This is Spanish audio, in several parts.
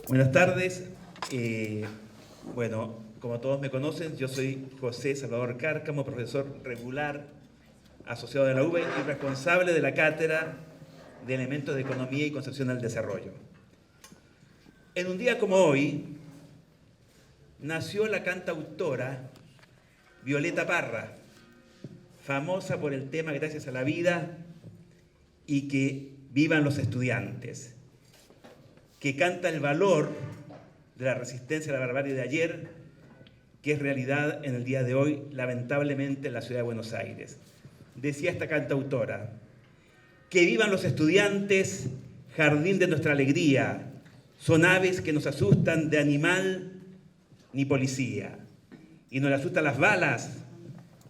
Buenas tardes. Bueno, como todos me conocen, yo soy José Salvador Cárcamo, profesor regular asociado de la UBA y responsable de la Cátedra de Elementos de Economía y Concepción del Desarrollo. En un día como hoy, nació la cantautora Violeta Parra, famosa por el tema Gracias a la Vida y que vivan los estudiantes, que canta el valor de la resistencia a la barbarie de ayer, que es realidad en el día de hoy, lamentablemente, en la ciudad de Buenos Aires. Decía esta cantautora: que vivan los estudiantes, jardín de nuestra alegría, son aves que nos asustan de animal ni policía, y no le asustan las balas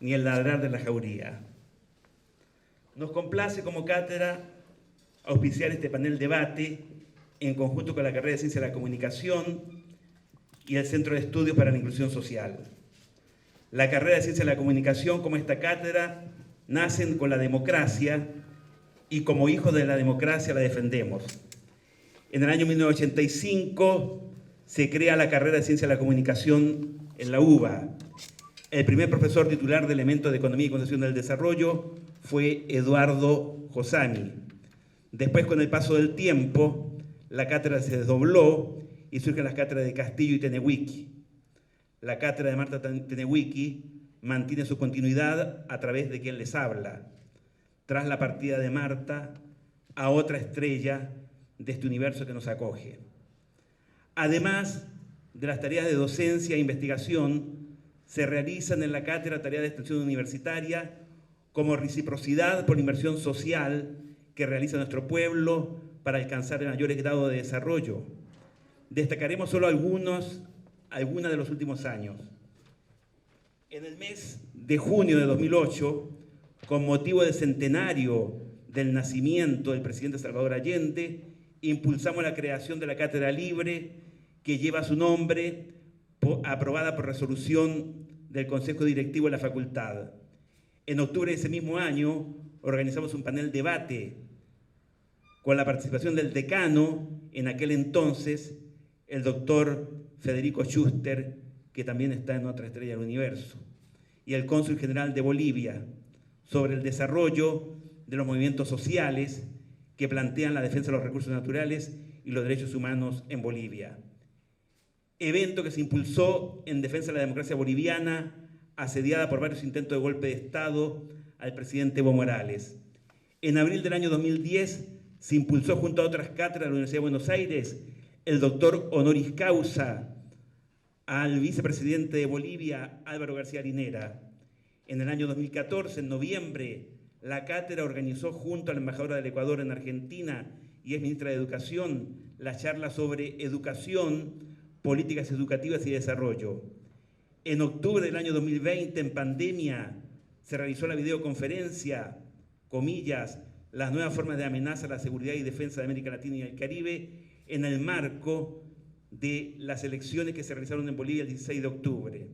ni el ladrar de la jauría. Nos complace como cátedra auspiciar este panel debate en conjunto con la carrera de Ciencia de la Comunicación y el Centro de Estudios para la Inclusión Social. La carrera de Ciencia de la Comunicación, como esta cátedra, nacen con la democracia y como hijos de la democracia la defendemos. En el año 1985 se crea la carrera de Ciencia de la Comunicación en la UBA. El primer profesor titular de Elementos de Economía y Concepción del Desarrollo fue Eduardo Josami. Después, con el paso del tiempo, la cátedra se desdobló y surgen las cátedras de Castillo y Tenewiki. La cátedra de Marta Tenewiki mantiene su continuidad a través de quien les habla, tras la partida de Marta a otra estrella de este universo que nos acoge. Además de las tareas de docencia e investigación, se realizan en la cátedra tareas de extensión universitaria como reciprocidad por la inversión social que realiza nuestro pueblo para alcanzar el mayor grado de desarrollo. Destacaremos solo algunas de los últimos años. En el mes de junio de 2008, con motivo del centenario del nacimiento del presidente Salvador Allende, impulsamos la creación de la Cátedra Libre, que lleva su nombre, aprobada por resolución del Consejo Directivo de la Facultad. En octubre de ese mismo año, organizamos un panel debate con la participación del decano, en aquel entonces, el doctor Federico Schuster, que también está en otra estrella del universo, y el cónsul general de Bolivia, sobre el desarrollo de los movimientos sociales que plantean la defensa de los recursos naturales y los derechos humanos en Bolivia. Evento que se impulsó en defensa de la democracia boliviana, asediada por varios intentos de golpe de Estado al presidente Evo Morales. En abril del año 2010 se impulsó junto a otras cátedras de la Universidad de Buenos Aires el doctor honoris causa al vicepresidente de Bolivia, Álvaro García Linera. En el año 2014, en noviembre, la cátedra organizó junto a la embajadora del Ecuador en Argentina y es ministra de Educación la charla sobre educación, políticas educativas y desarrollo. En octubre del año 2020, en pandemia, se realizó la videoconferencia, comillas, las nuevas formas de amenaza a la seguridad y defensa de América Latina y el Caribe, en el marco de las elecciones que se realizaron en Bolivia el 16 de octubre.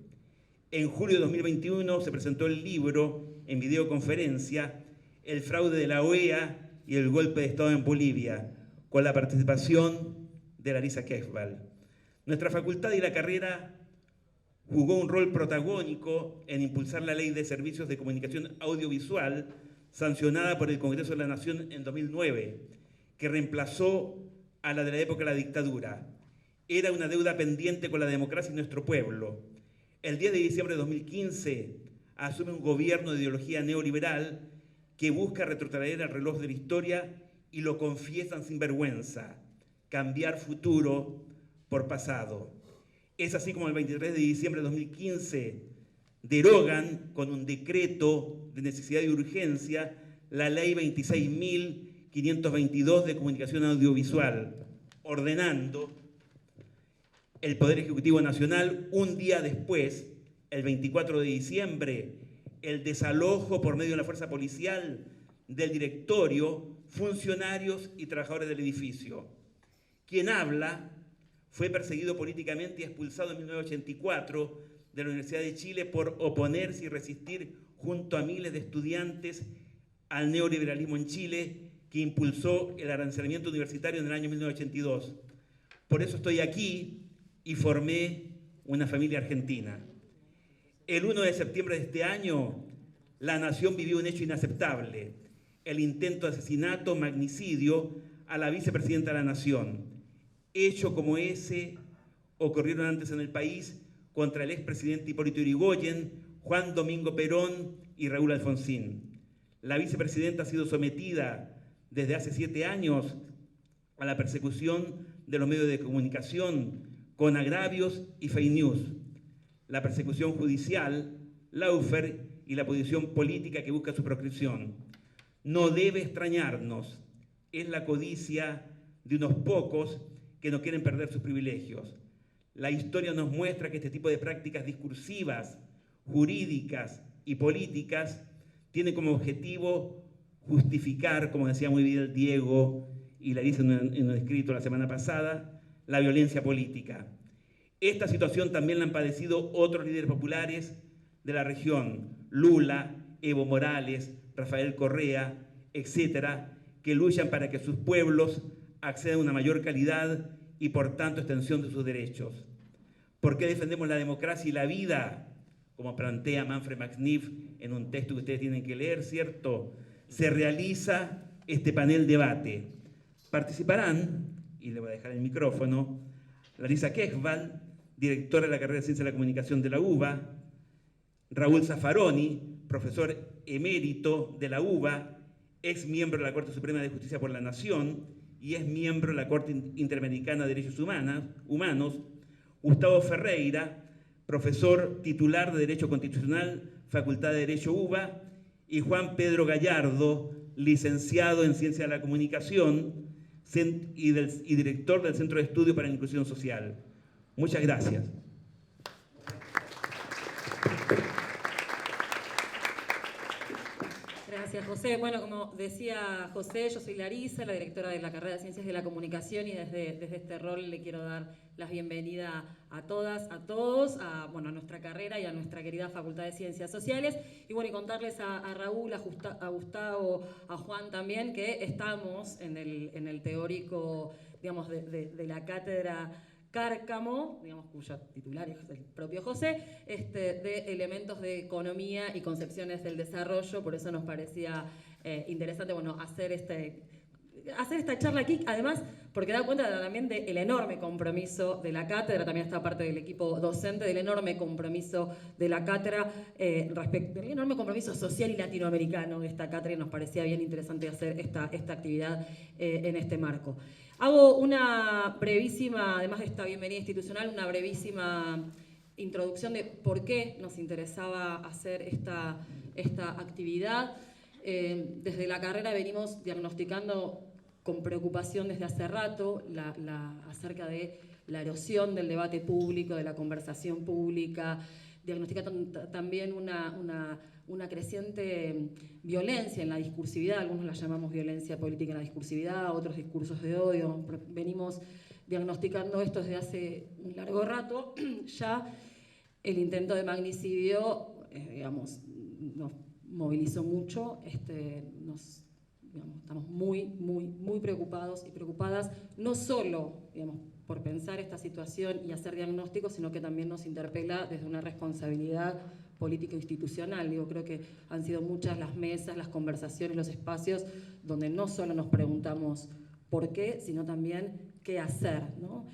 En julio de 2021 se presentó el libro en videoconferencia El fraude de la OEA y el golpe de Estado en Bolivia, con la participación de Larisa Kefbal. Nuestra facultad y la carrera jugó un rol protagónico en impulsar la Ley de Servicios de Comunicación Audiovisual, sancionada por el Congreso de la Nación en 2009, que reemplazó a la de la época de la dictadura. Era una deuda pendiente con la democracia y nuestro pueblo. El 10 de diciembre de 2015 asume un gobierno de ideología neoliberal que busca retrotraer el reloj de la historia y lo confiesan sin vergüenza, cambiar futuro por pasado. Es así como el 23 de diciembre de 2015 derogan con un decreto de necesidad y urgencia la ley 26.522 de comunicación audiovisual, ordenando el Poder Ejecutivo Nacional un día después, el 24 de diciembre, el desalojo por medio de la fuerza policial del directorio, funcionarios y trabajadores del edificio. Quien habla fue perseguido políticamente y expulsado en 1984 de la Universidad de Chile por oponerse y resistir junto a miles de estudiantes al neoliberalismo en Chile que impulsó el arancelamiento universitario en el año 1982. Por eso estoy aquí y formé una familia argentina. El 1 de septiembre de este año, la nación vivió un hecho inaceptable: el intento de asesinato, magnicidio a la vicepresidenta de la Nación. Hechos como ese ocurrieron antes en el país contra el expresidente Hipólito Yrigoyen, Juan Domingo Perón y Raúl Alfonsín. La vicepresidenta ha sido sometida desde hace 7 años a la persecución de los medios de comunicación con agravios y fake news, la persecución judicial, lawfare y la posición política que busca su proscripción. No debe extrañarnos, es la codicia de unos pocos que no quieren perder sus privilegios. La historia nos muestra que este tipo de prácticas discursivas, jurídicas y políticas tienen como objetivo justificar, como decía muy bien el Diego y la dice en un escrito la semana pasada, la violencia política. Esta situación también la han padecido otros líderes populares de la región: Lula, Evo Morales, Rafael Correa, etcétera, que luchan para que sus pueblos accedan a una mayor calidad y por tanto extensión de sus derechos. ¿Por qué defendemos la democracia y la vida? Como plantea Manfred Max Neef en un texto que ustedes tienen que leer, ¿cierto? Se realiza este panel debate. Participarán, y le voy a dejar el micrófono, Larisa Quechval, directora de la carrera de Ciencia de la Comunicación de la UBA, Raúl Zaffaroni, profesor emérito de la UBA, ex miembro de la Corte Suprema de Justicia por la Nación y es miembro de la Corte Interamericana de Derechos Humanos, Gustavo Ferreira, profesor titular de Derecho Constitucional, Facultad de Derecho UBA, y Juan Pedro Gallardo, licenciado en Ciencia de la Comunicación y director del Centro de Estudio para la Inclusión Social. Muchas gracias. Gracias, José. Bueno, como decía José, yo soy Larisa, la directora de la carrera de Ciencias de la Comunicación, y desde este rol le quiero dar la bienvenida a todas, a todos, a nuestra carrera y a nuestra querida Facultad de Ciencias Sociales. Y bueno, y contarles a Raúl, a Gustavo, a Juan también, que estamos en el teórico, digamos, de la cátedra Cárcamo, digamos, cuyo titular es el propio José, de elementos de economía y concepciones del desarrollo. Por eso nos parecía interesante, hacer esta charla aquí, además porque da cuenta también del enorme compromiso de la cátedra, también está parte del equipo docente, del enorme compromiso de la cátedra, respecto del enorme compromiso social y latinoamericano de esta cátedra, y nos parecía bien interesante hacer esta actividad en este marco. Hago una brevísima, además de esta bienvenida institucional, una brevísima introducción de por qué nos interesaba hacer esta actividad. Desde la carrera venimos diagnosticando con preocupación desde hace rato acerca de la erosión del debate público, de la conversación pública, diagnosticando también una creciente violencia en la discursividad, algunos la llamamos violencia política en la discursividad, otros discursos de odio. Venimos diagnosticando esto desde hace un largo rato. Ya el intento de magnicidio, nos movilizó mucho, estamos muy preocupados y preocupadas, no solo, por pensar esta situación y hacer diagnósticos, sino que también nos interpela desde una responsabilidad político-institucional. Creo que han sido muchas las mesas, las conversaciones, los espacios donde no solo nos preguntamos por qué, sino también qué hacer, ¿no?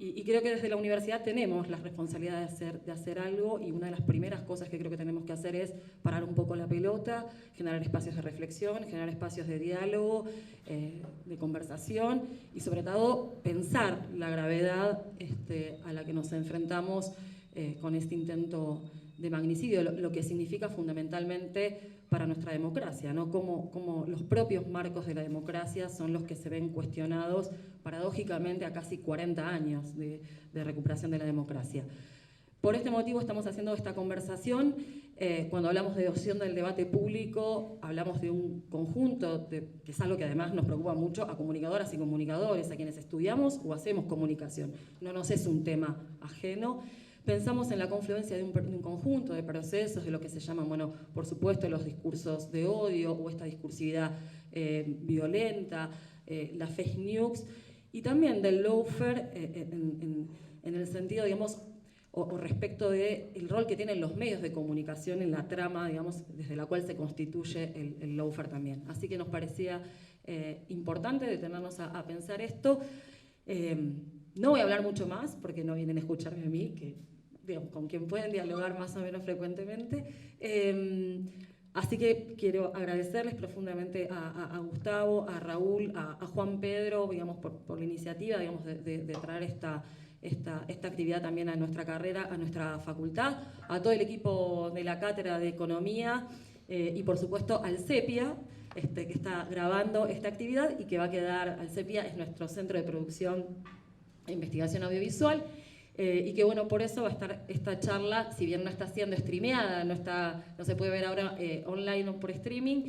Y creo que desde la universidad tenemos la responsabilidad de hacer algo, y una de las primeras cosas que creo que tenemos que hacer es parar un poco la pelota, generar espacios de reflexión, generar espacios de diálogo, de conversación, y sobre todo pensar la gravedad a la que nos enfrentamos con este intento de magnicidio, lo que significa fundamentalmente para nuestra democracia, ¿no? Cómo los propios marcos de la democracia son los que se ven cuestionados paradójicamente a casi 40 años de recuperación de la democracia. Por este motivo estamos haciendo esta conversación. Cuando hablamos de erosión del debate público, hablamos de un conjunto, que es algo que además nos preocupa mucho a comunicadoras y comunicadores, a quienes estudiamos o hacemos comunicación. No nos es un tema ajeno. Pensamos en la confluencia de un conjunto de procesos, de lo que se llaman, por supuesto, los discursos de odio o esta discursividad violenta, las fake news, y también del lawfare en el sentido, digamos, o respecto del rol que tienen los medios de comunicación en la trama, digamos, desde la cual se constituye el lawfare también. Así que nos parecía importante detenernos a pensar esto. No voy a hablar mucho más, porque no vienen a escucharme a mí, que, digamos, con quien pueden dialogar más o menos frecuentemente. Así que quiero agradecerles profundamente a Gustavo, a Raúl, a Juan Pedro, digamos, por la iniciativa, digamos, de traer esta actividad también a nuestra carrera, a nuestra facultad, a todo el equipo de la Cátedra de Economía y por supuesto al CEPIA, que está grabando esta actividad y que va a quedar, al CEPIA es nuestro centro de producción e investigación audiovisual, y que bueno, por eso va a estar esta charla, si bien no está siendo streameada, no se puede ver ahora online o por streaming,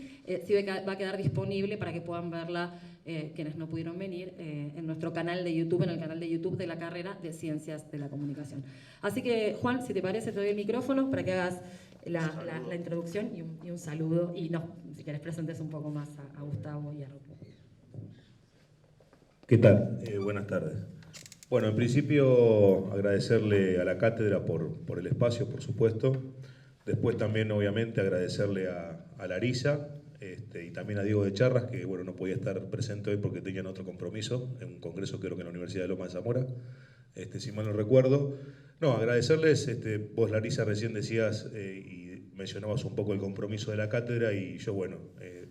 sí va a quedar disponible para que puedan verla quienes no pudieron venir en nuestro canal de YouTube, en el canal de YouTube de la carrera de Ciencias de la Comunicación. Así que, Juan, si te parece, te doy el micrófono para que hagas la introducción y un saludo, y si querés presentes un poco más a Gustavo y a Raúl. ¿Qué tal? Buenas tardes. Bueno, en principio agradecerle a la cátedra por el espacio, por supuesto. Después también, obviamente, agradecerle a Larisa y también a Diego de Charras, que bueno, no podía estar presente hoy porque tenían otro compromiso, en un congreso creo que en la Universidad de Loma de Zamora, si mal no recuerdo. No, agradecerles, vos Larisa recién decías y mencionabas un poco el compromiso de la cátedra, y yo bueno,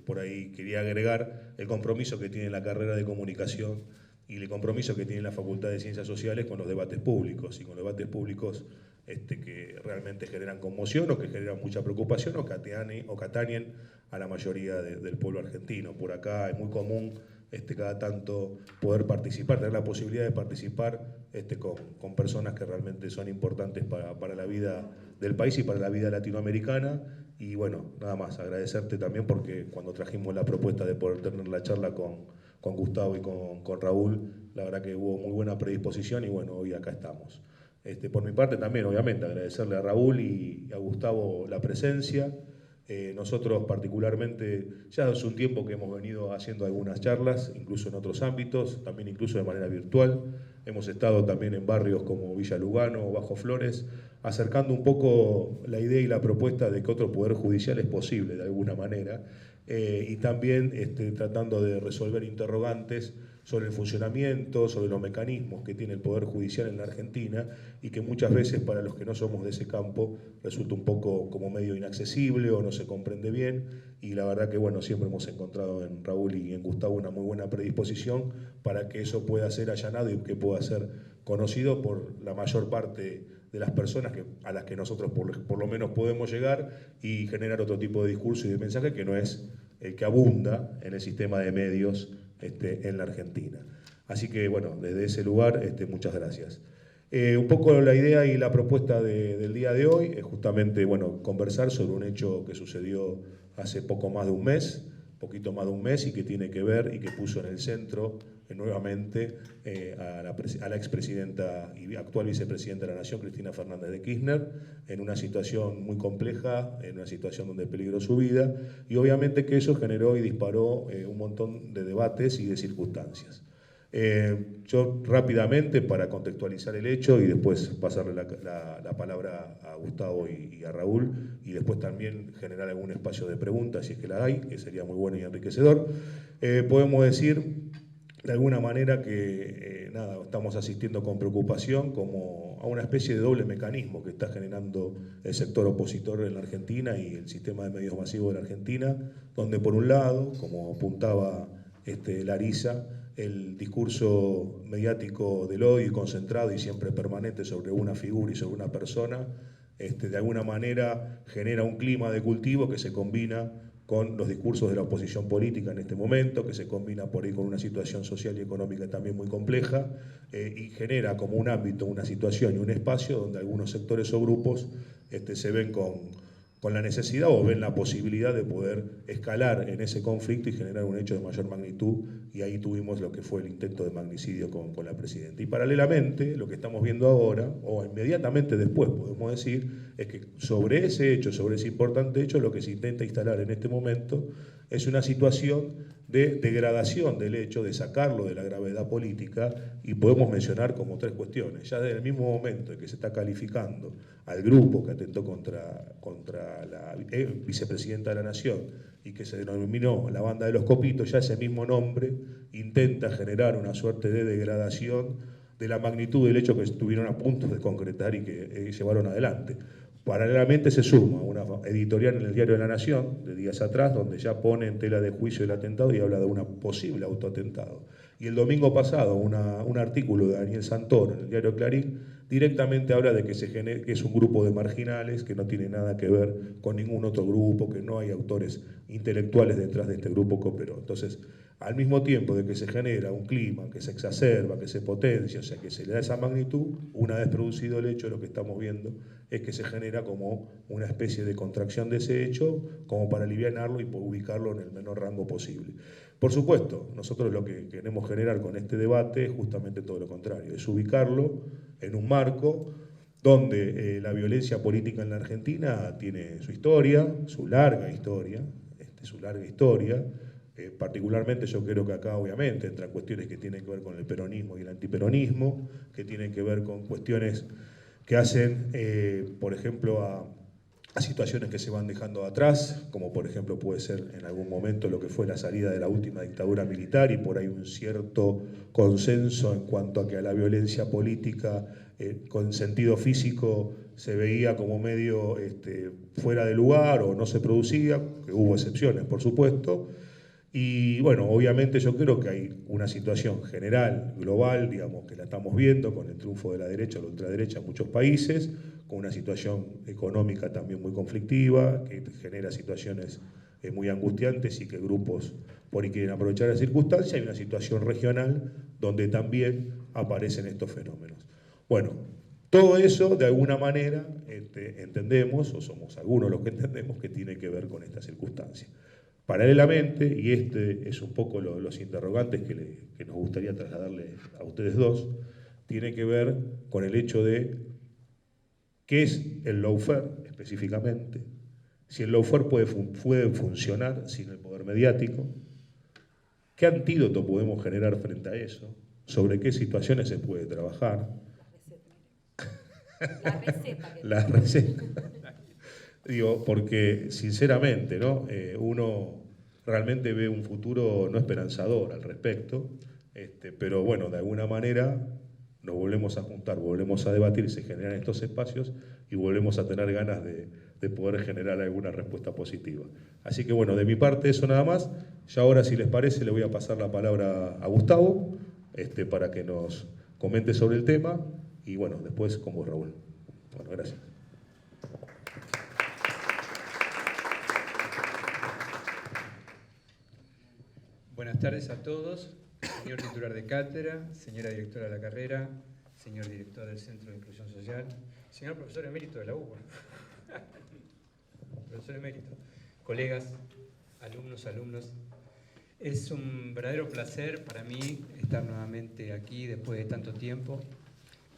por ahí quería agregar el compromiso que tiene la carrera de comunicación y el compromiso que tiene la Facultad de Ciencias Sociales con los debates públicos, y con los debates públicos que realmente generan conmoción o que generan mucha preocupación o que atañen a la mayoría del pueblo argentino. Por acá es muy común cada tanto poder participar, tener la posibilidad de participar con personas que realmente son importantes para la vida del país y para la vida latinoamericana. Y bueno, nada más, agradecerte también porque cuando trajimos la propuesta de poder tener la charla con Gustavo y con Raúl, la verdad que hubo muy buena predisposición y bueno, hoy acá estamos. Por mi parte también, obviamente, agradecerle a Raúl y a Gustavo la presencia. Nosotros particularmente, ya hace un tiempo que hemos venido haciendo algunas charlas, incluso en otros ámbitos, también incluso de manera virtual. Hemos estado también en barrios como Villa Lugano o Bajo Flores, acercando un poco la idea y la propuesta de que otro poder judicial es posible de alguna manera, y también tratando de resolver interrogantes sobre el funcionamiento, sobre los mecanismos que tiene el Poder Judicial en la Argentina, y que muchas veces para los que no somos de ese campo resulta un poco como medio inaccesible o no se comprende bien, y la verdad que bueno, siempre hemos encontrado en Raúl y en Gustavo una muy buena predisposición para que eso pueda ser allanado y que pueda ser conocido por la mayor parte de las personas a las que nosotros por lo menos podemos llegar, y generar otro tipo de discurso y de mensaje que no es el que abunda en el sistema de medios en la Argentina. Así que bueno, desde ese lugar muchas gracias. Un poco la idea y la propuesta del día de hoy es justamente bueno, conversar sobre un hecho que sucedió hace poquito más de un mes, y que tiene que ver y que puso en el centro nuevamente a la expresidenta y actual vicepresidenta de la Nación, Cristina Fernández de Kirchner, en una situación muy compleja, en una situación donde peligró su vida, y obviamente que eso generó y disparó un montón de debates y de circunstancias. Yo rápidamente, para contextualizar el hecho y después pasarle la palabra a Gustavo y a Raúl, y después también generar algún espacio de preguntas si es que la hay, que sería muy bueno y enriquecedor, podemos decir de alguna manera que estamos asistiendo con preocupación como a una especie de doble mecanismo que está generando el sector opositor en la Argentina y el sistema de medios masivos de la Argentina, donde por un lado, como apuntaba Larisa, el discurso mediático del odio concentrado y siempre permanente sobre una figura y sobre una persona, de alguna manera genera un clima de cultivo que se combina con los discursos de la oposición política en este momento, que se combina por ahí con una situación social y económica también muy compleja, y genera como un ámbito, una situación y un espacio donde algunos sectores o grupos se ven con la necesidad o ven la posibilidad de poder escalar en ese conflicto y generar un hecho de mayor magnitud, y ahí tuvimos lo que fue el intento de magnicidio con la presidenta. Y paralelamente, lo que estamos viendo ahora, o inmediatamente después podemos decir, es que sobre ese hecho, sobre ese importante hecho, lo que se intenta instalar en este momento es una situación de degradación del hecho, de sacarlo de la gravedad política, y podemos mencionar como 3 cuestiones. Ya desde el mismo momento en que se está calificando al grupo que atentó contra la vicepresidenta de la Nación y que se denominó la banda de los Copitos, ya ese mismo nombre intenta generar una suerte de degradación de la magnitud del hecho que estuvieron a punto de concretar y que llevaron adelante. Paralelamente se suma una editorial en el Diario de la Nación, de días atrás, donde ya pone en tela de juicio el atentado y habla de un posible autoatentado. Y el domingo pasado, un artículo de Daniel Santoro en el Diario Clarín directamente habla de que es un grupo de marginales, que no tiene nada que ver con ningún otro grupo, que no hay autores intelectuales detrás de este grupo que operó. Entonces, al mismo tiempo de que se genera un clima, que se exacerba, que se potencia, o sea, que se le da esa magnitud, una vez producido el hecho, lo que estamos viendo es que se genera como una especie de contracción de ese hecho, como para alivianarlo y ubicarlo en el menor rango posible. Por supuesto, nosotros lo que queremos generar con este debate es justamente todo lo contrario, es ubicarlo en un marco donde la violencia política en la Argentina tiene su historia, su larga historia, particularmente yo creo que acá obviamente entran cuestiones que tienen que ver con el peronismo y el antiperonismo, que tienen que ver con cuestiones que hacen, por ejemplo, a situaciones que se van dejando atrás, como por ejemplo puede ser en algún momento lo que fue la salida de la última dictadura militar, y por ahí un cierto consenso en cuanto a que a la violencia política con sentido físico se veía como medio fuera de lugar o no se producía, que hubo excepciones por supuesto. Y bueno, obviamente yo creo que hay una situación general, global, digamos, que la estamos viendo con el triunfo de la derecha o la ultraderecha en muchos países, con una situación económica también muy conflictiva, que genera situaciones muy angustiantes y que grupos por ahí quieren aprovechar la circunstancia. Hay una situación regional donde también aparecen estos fenómenos. Bueno, todo eso de alguna manera entendemos, o somos algunos los que entendemos, que tiene que ver con esta circunstancia. Paralelamente, y este es un poco los interrogantes que nos gustaría trasladarle a ustedes dos, tiene que ver con el hecho de qué es el lawfare específicamente, si el lawfare puede funcionar sin el poder mediático, qué antídoto podemos generar frente a eso, sobre qué situaciones se puede trabajar. La receta. La receta. Digo, porque sinceramente, ¿no? Uno realmente ve un futuro no esperanzador al respecto, pero bueno, de alguna manera nos volvemos a juntar, volvemos a debatir, se generan estos espacios y volvemos a tener ganas de poder generar alguna respuesta positiva. Así que bueno, de mi parte eso nada más. Ya ahora, si les parece, le voy a pasar la palabra a Gustavo para que nos comente sobre el tema, y bueno, después con vos, Raúl. Bueno, gracias. Buenas tardes a todos, señor titular de cátedra, señora directora de la carrera, señor director del Centro de Inclusión Social, señor profesor emérito de la UBA, profesor emérito, colegas, alumnos. Es un verdadero placer para mí estar nuevamente aquí después de tanto tiempo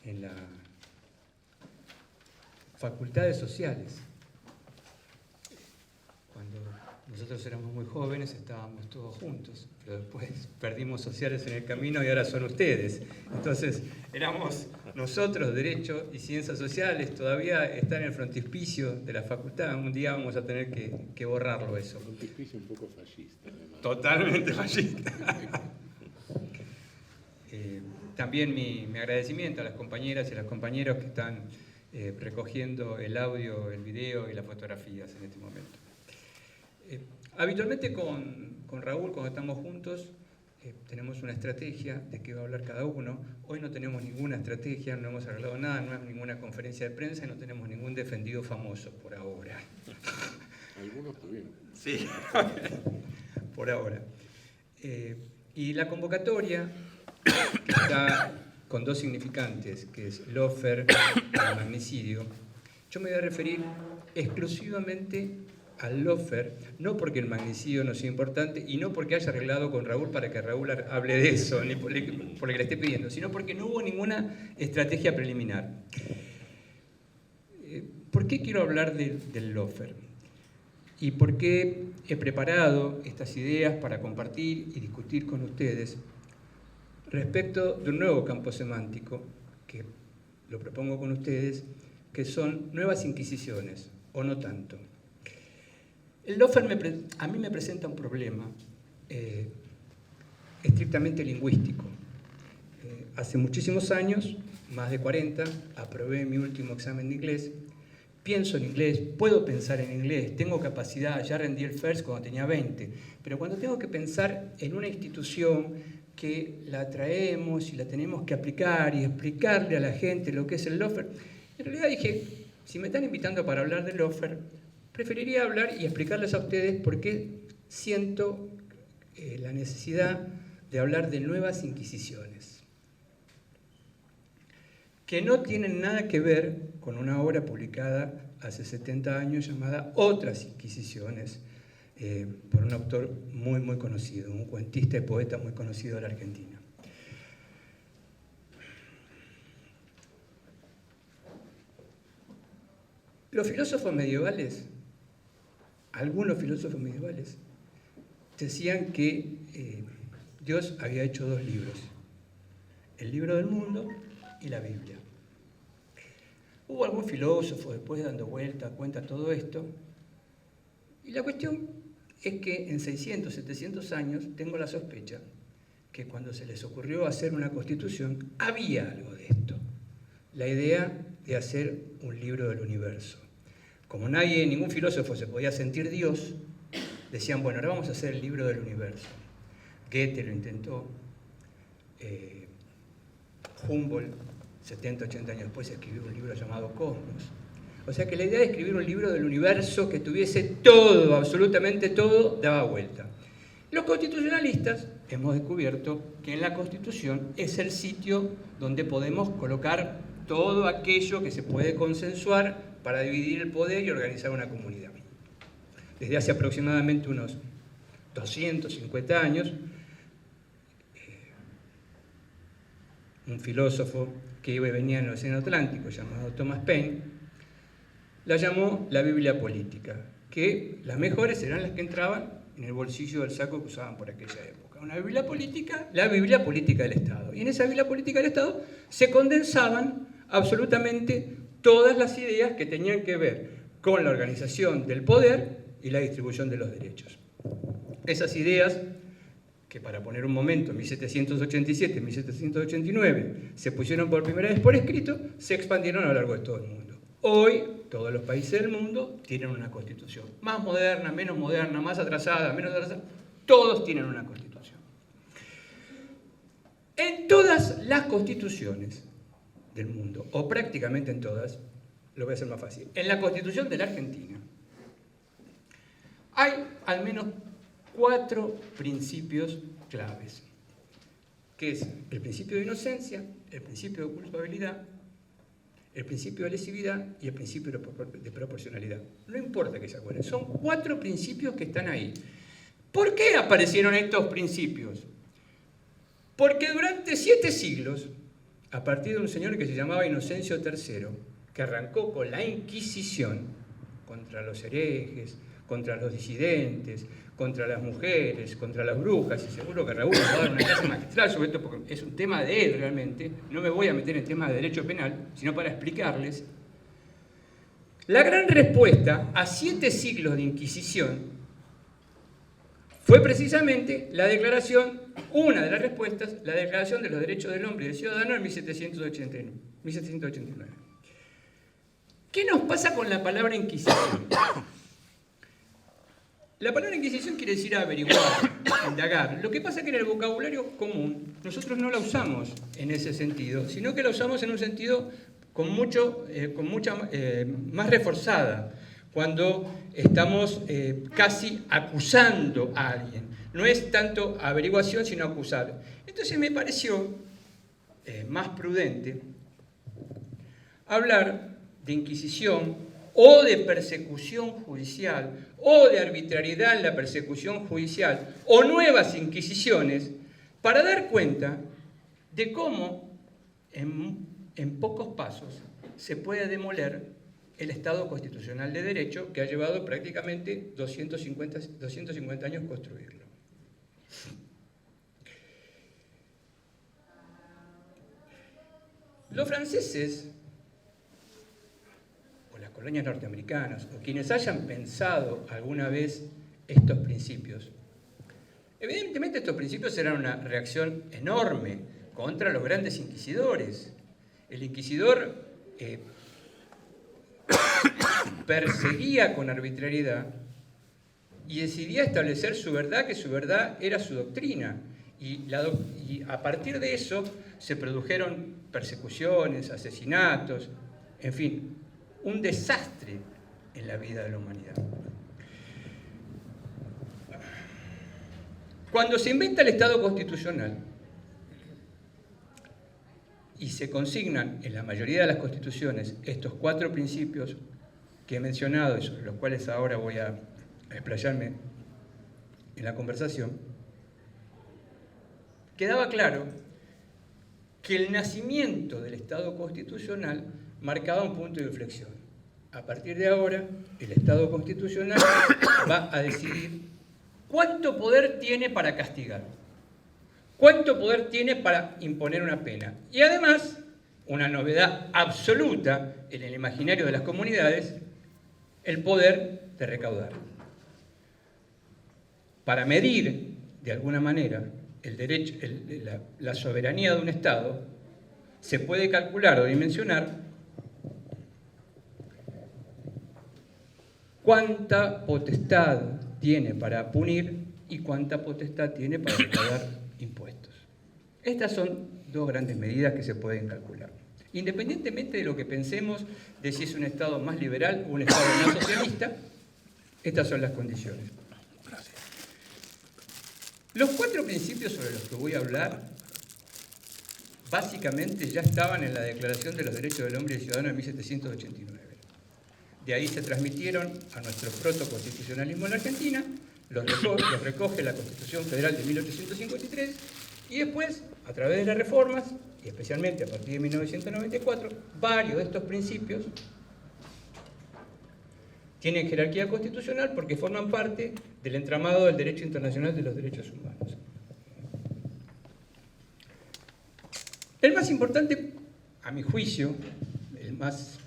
en la Facultades Sociales. Cuando nosotros éramos muy jóvenes estábamos todos juntos, pero después perdimos sociales en el camino y ahora son ustedes. Entonces éramos nosotros, Derecho y Ciencias Sociales, todavía está en el frontispicio de la facultad. Un día vamos a tener que borrarlo eso. Un frontispicio un poco fascista, además. Totalmente fascista. También mi agradecimiento a las compañeras y a los compañeros que están recogiendo el audio, el video y las fotografías en este momento. Habitualmente con Raúl, cuando estamos juntos, tenemos una estrategia de qué va a hablar cada uno. Hoy no tenemos ninguna estrategia, no hemos arreglado nada, no es ninguna conferencia de prensa y no tenemos ningún defendido famoso por ahora. Algunos tuvieron. Sí, por ahora. Y la convocatoria está con dos significantes, que es lawfare y magnicidio. Yo me voy a referir exclusivamente al lawfare, no porque el magnicidio no sea importante y no porque haya arreglado con Raúl para que Raúl hable de eso, ni porque le esté pidiendo, sino porque no hubo ninguna estrategia preliminar. ¿Por qué quiero hablar del lawfare? y por qué he preparado estas ideas para compartir y discutir con ustedes respecto de un nuevo campo semántico que lo propongo con ustedes, que son nuevas inquisiciones, o no tanto. El Loeffler a mí me presenta un problema estrictamente lingüístico. Hace muchísimos años, más de 40, aprobé mi último examen de inglés, pienso en inglés, puedo pensar en inglés, tengo capacidad, ya rendí el FIRST cuando tenía 20, pero cuando tengo que pensar en una institución que la traemos y la tenemos que aplicar y explicarle a la gente lo que es el Loeffler, en realidad dije, si me están invitando para hablar del Loeffler, preferiría hablar y explicarles a ustedes por qué siento la necesidad de hablar de nuevas inquisiciones, que no tienen nada que ver con una obra publicada hace 70 años llamada Otras Inquisiciones, por un autor muy, muy conocido, un cuentista y poeta muy conocido de la Argentina. Los filósofos medievales, algunos filósofos medievales, decían que Dios había hecho dos libros, el libro del mundo y la Biblia. Hubo algún filósofo después dando vuelta, cuenta todo esto, y la cuestión es que en 600, 700 años tengo la sospecha que cuando se les ocurrió hacer una constitución, había algo de esto, la idea de hacer un libro del universo. Como ningún filósofo se podía sentir Dios, decían, bueno, ahora vamos a hacer el libro del universo. Goethe lo intentó, Humboldt, 70, 80 años después, escribió un libro llamado Cosmos. O sea que la idea de escribir un libro del universo que tuviese todo, absolutamente todo, daba vuelta. Los constitucionalistas hemos descubierto que en la Constitución es el sitio donde podemos colocar todo aquello que se puede consensuar para dividir el poder y organizar una comunidad. Desde hace aproximadamente unos 250 años, un filósofo que venía en el Océano Atlántico llamado Thomas Paine, la llamó la Biblia política, que las mejores eran las que entraban en el bolsillo del saco que usaban por aquella época. Una Biblia política, la Biblia política del Estado. Y en esa Biblia política del Estado se condensaban absolutamente todas las ideas que tenían que ver con la organización del poder y la distribución de los derechos. Esas ideas, que para poner un momento, en 1787, 1789, se pusieron por primera vez por escrito, se expandieron a lo largo de todo el mundo. Hoy, todos los países del mundo tienen una constitución. Más moderna, menos moderna, más atrasada, menos atrasada. Todos tienen una constitución. En todas las constituciones del mundo, o prácticamente en todas, lo voy a hacer más fácil. En la Constitución de la Argentina hay al menos 4 principios claves, que es el principio de inocencia, el principio de culpabilidad, el principio de lesividad y el principio de proporcionalidad. No importa que se acuerden, son 4 principios que están ahí. ¿Por qué aparecieron estos principios? Porque durante 7 siglos, a partir de un señor que se llamaba Inocencio III, que arrancó con la Inquisición contra los herejes, contra los disidentes, contra las mujeres, contra las brujas, y seguro que Raúl va a dar una clase magistral sobre esto porque es un tema de él realmente, no me voy a meter en temas de derecho penal, sino para explicarles. La gran respuesta a 7 siglos de Inquisición fue precisamente la declaración, una de las respuestas, la Declaración de los Derechos del Hombre y del Ciudadano en 1789. ¿Qué nos pasa con la palabra Inquisición? La palabra Inquisición quiere decir averiguar, indagar. Lo que pasa es que en el vocabulario común nosotros no la usamos en ese sentido, sino que la usamos en un sentido con mucha más reforzada, cuando estamos casi acusando a alguien. No es tanto averiguación, sino acusar. Entonces me pareció más prudente hablar de inquisición o de persecución judicial o de arbitrariedad en la persecución judicial o nuevas inquisiciones para dar cuenta de cómo en pocos pasos se puede demoler el Estado constitucional de derecho que ha llevado prácticamente 250 años construirlo. Los franceses, o las colonias norteamericanas, o quienes hayan pensado alguna vez estos principios, evidentemente estos principios eran una reacción enorme contra los grandes inquisidores. El inquisidor perseguía con arbitrariedad y decidía establecer su verdad, que su verdad era su doctrina. Y a partir de eso se produjeron persecuciones, asesinatos, en fin, un desastre en la vida de la humanidad. Cuando se inventa el Estado constitucional y se consignan en la mayoría de las constituciones estos 4 principios que he mencionado y sobre los cuales ahora voy a explayarme en la conversación, quedaba claro que el nacimiento del Estado constitucional marcaba un punto de inflexión. A partir de ahora, el Estado constitucional va a decidir cuánto poder tiene para castigar, cuánto poder tiene para imponer una pena. Y además, una novedad absoluta en el imaginario de las comunidades, el poder de recaudar. Para medir, de alguna manera, el derecho, la soberanía de un Estado, se puede calcular o dimensionar cuánta potestad tiene para punir y cuánta potestad tiene para recaudar impuestos. Estas son 2 grandes medidas que se pueden calcular. Independientemente de lo que pensemos de si es un Estado más liberal o un Estado más socialista, estas son las condiciones. Los 4 principios sobre los que voy a hablar básicamente ya estaban en la Declaración de los Derechos del Hombre y del Ciudadano de 1789. De ahí se transmitieron a nuestro protoconstitucionalismo en la Argentina, los recoge la Constitución Federal de 1853 y después, a través de las reformas, y especialmente a partir de 1994, varios de estos principios tienen jerarquía constitucional porque forman parte del entramado del derecho internacional de los derechos humanos. El más importante, a mi juicio, el más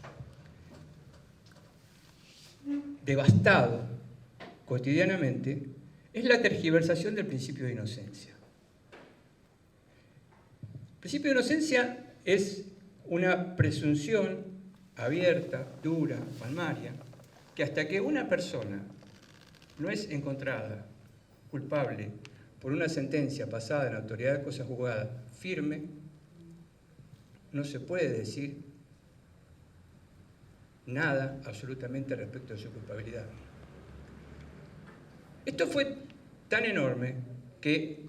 devastado cotidianamente, es la tergiversación del principio de inocencia. El principio de inocencia es una presunción abierta, dura, palmaria, que hasta que una persona no es encontrada culpable por una sentencia pasada en la autoridad de cosa juzgada firme, no se puede decir nada absolutamente respecto de su culpabilidad. Esto fue tan enorme que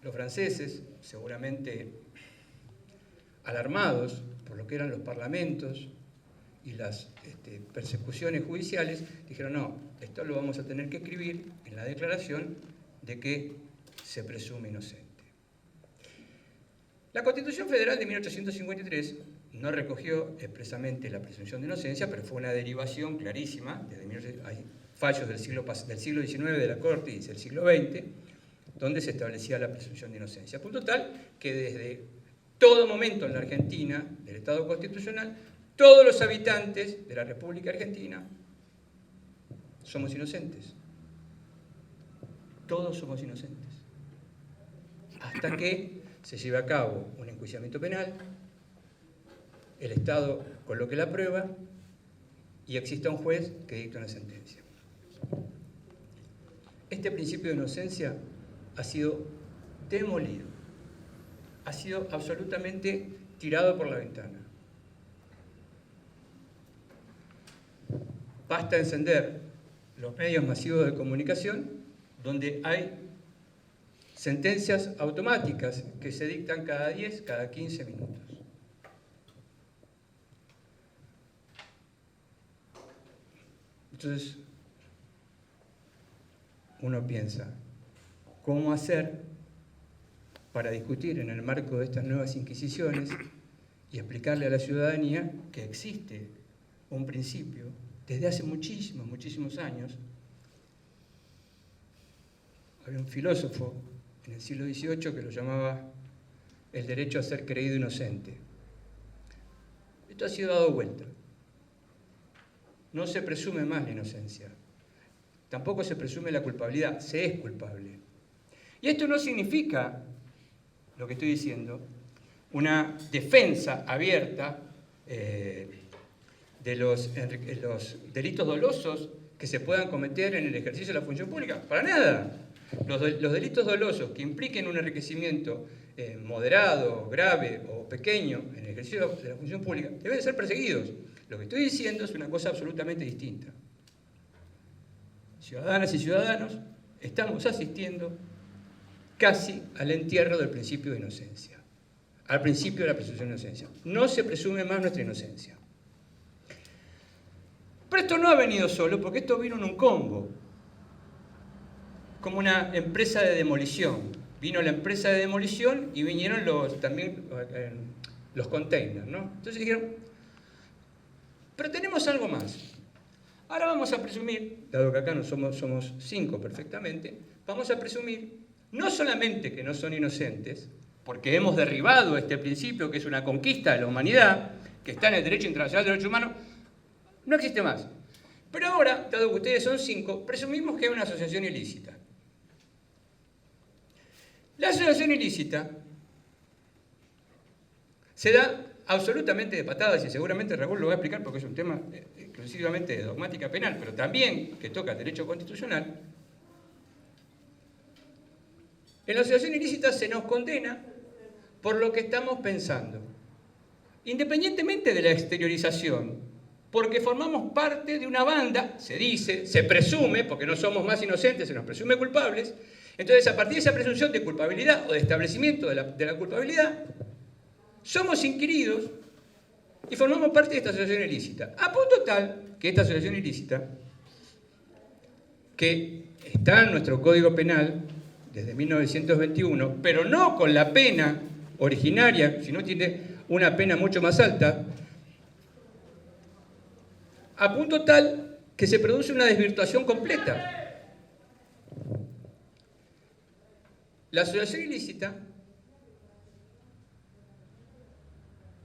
los franceses, seguramente alarmados por lo que eran los parlamentos y las persecuciones judiciales, dijeron, no, esto lo vamos a tener que escribir en la declaración de que se presume inocente. La Constitución Federal de 1853 no recogió expresamente la presunción de inocencia, pero fue una derivación clarísima, hay fallos del siglo XIX de la Corte y del siglo XX, donde se establecía la presunción de inocencia. A punto tal que desde todo momento en la Argentina, del Estado constitucional, todos los habitantes de la República Argentina somos inocentes. Todos somos inocentes. Hasta que se lleve a cabo un enjuiciamiento penal, el Estado coloque la prueba y exista un juez que dicte una sentencia. Este principio de inocencia ha sido demolido, ha sido absolutamente tirado por la ventana. Basta encender los medios masivos de comunicación donde hay sentencias automáticas que se dictan cada 10, cada 15 minutos. Entonces, uno piensa, ¿cómo hacer para discutir en el marco de estas nuevas inquisiciones y explicarle a la ciudadanía que existe un principio desde hace muchísimos, muchísimos años. Había un filósofo en el siglo XVIII que lo llamaba el derecho a ser creído inocente. Esto ha sido dado vuelta. No se presume más la inocencia. Tampoco se presume la culpabilidad, se es culpable. Y esto no significa, lo que estoy diciendo, una defensa abierta de los delitos dolosos que se puedan cometer en el ejercicio de la función pública. Para nada. Los delitos dolosos que impliquen un enriquecimiento moderado, grave o pequeño en el ejercicio de la función pública deben ser perseguidos. Lo que estoy diciendo es una cosa absolutamente distinta. Ciudadanas y ciudadanos, estamos asistiendo casi al entierro del principio de inocencia, al principio de la presunción de inocencia. No se presume más nuestra inocencia. Pero esto no ha venido solo, porque esto vino en un combo, como una empresa de demolición. Vino la empresa de demolición y vinieron también los containers, ¿no? Entonces dijeron, pero tenemos algo más. Ahora vamos a presumir, dado que acá no somos 5 perfectamente, vamos a presumir no solamente que no son inocentes, porque hemos derribado este principio que es una conquista de la humanidad, que está en el derecho internacional de derechos humanos, no existe más. Pero ahora, dado que ustedes son 5, presumimos que hay una asociación ilícita. La asociación ilícita se da absolutamente de patadas, y seguramente Raúl lo va a explicar porque es un tema exclusivamente de dogmática penal, pero también que toca el derecho constitucional. En la asociación ilícita se nos condena por lo que estamos pensando, independientemente de la exteriorización, porque formamos parte de una banda, se dice, se presume, porque no somos más inocentes, se nos presume culpables. Entonces, a partir de esa presunción de culpabilidad o de establecimiento de la culpabilidad, somos inquiridos y formamos parte de esta asociación ilícita. A punto tal que esta asociación ilícita, que está en nuestro Código Penal desde 1921, pero no con la pena originaria, sino tiene una pena mucho más alta, a punto tal que se produce una desvirtuación completa. La asociación ilícita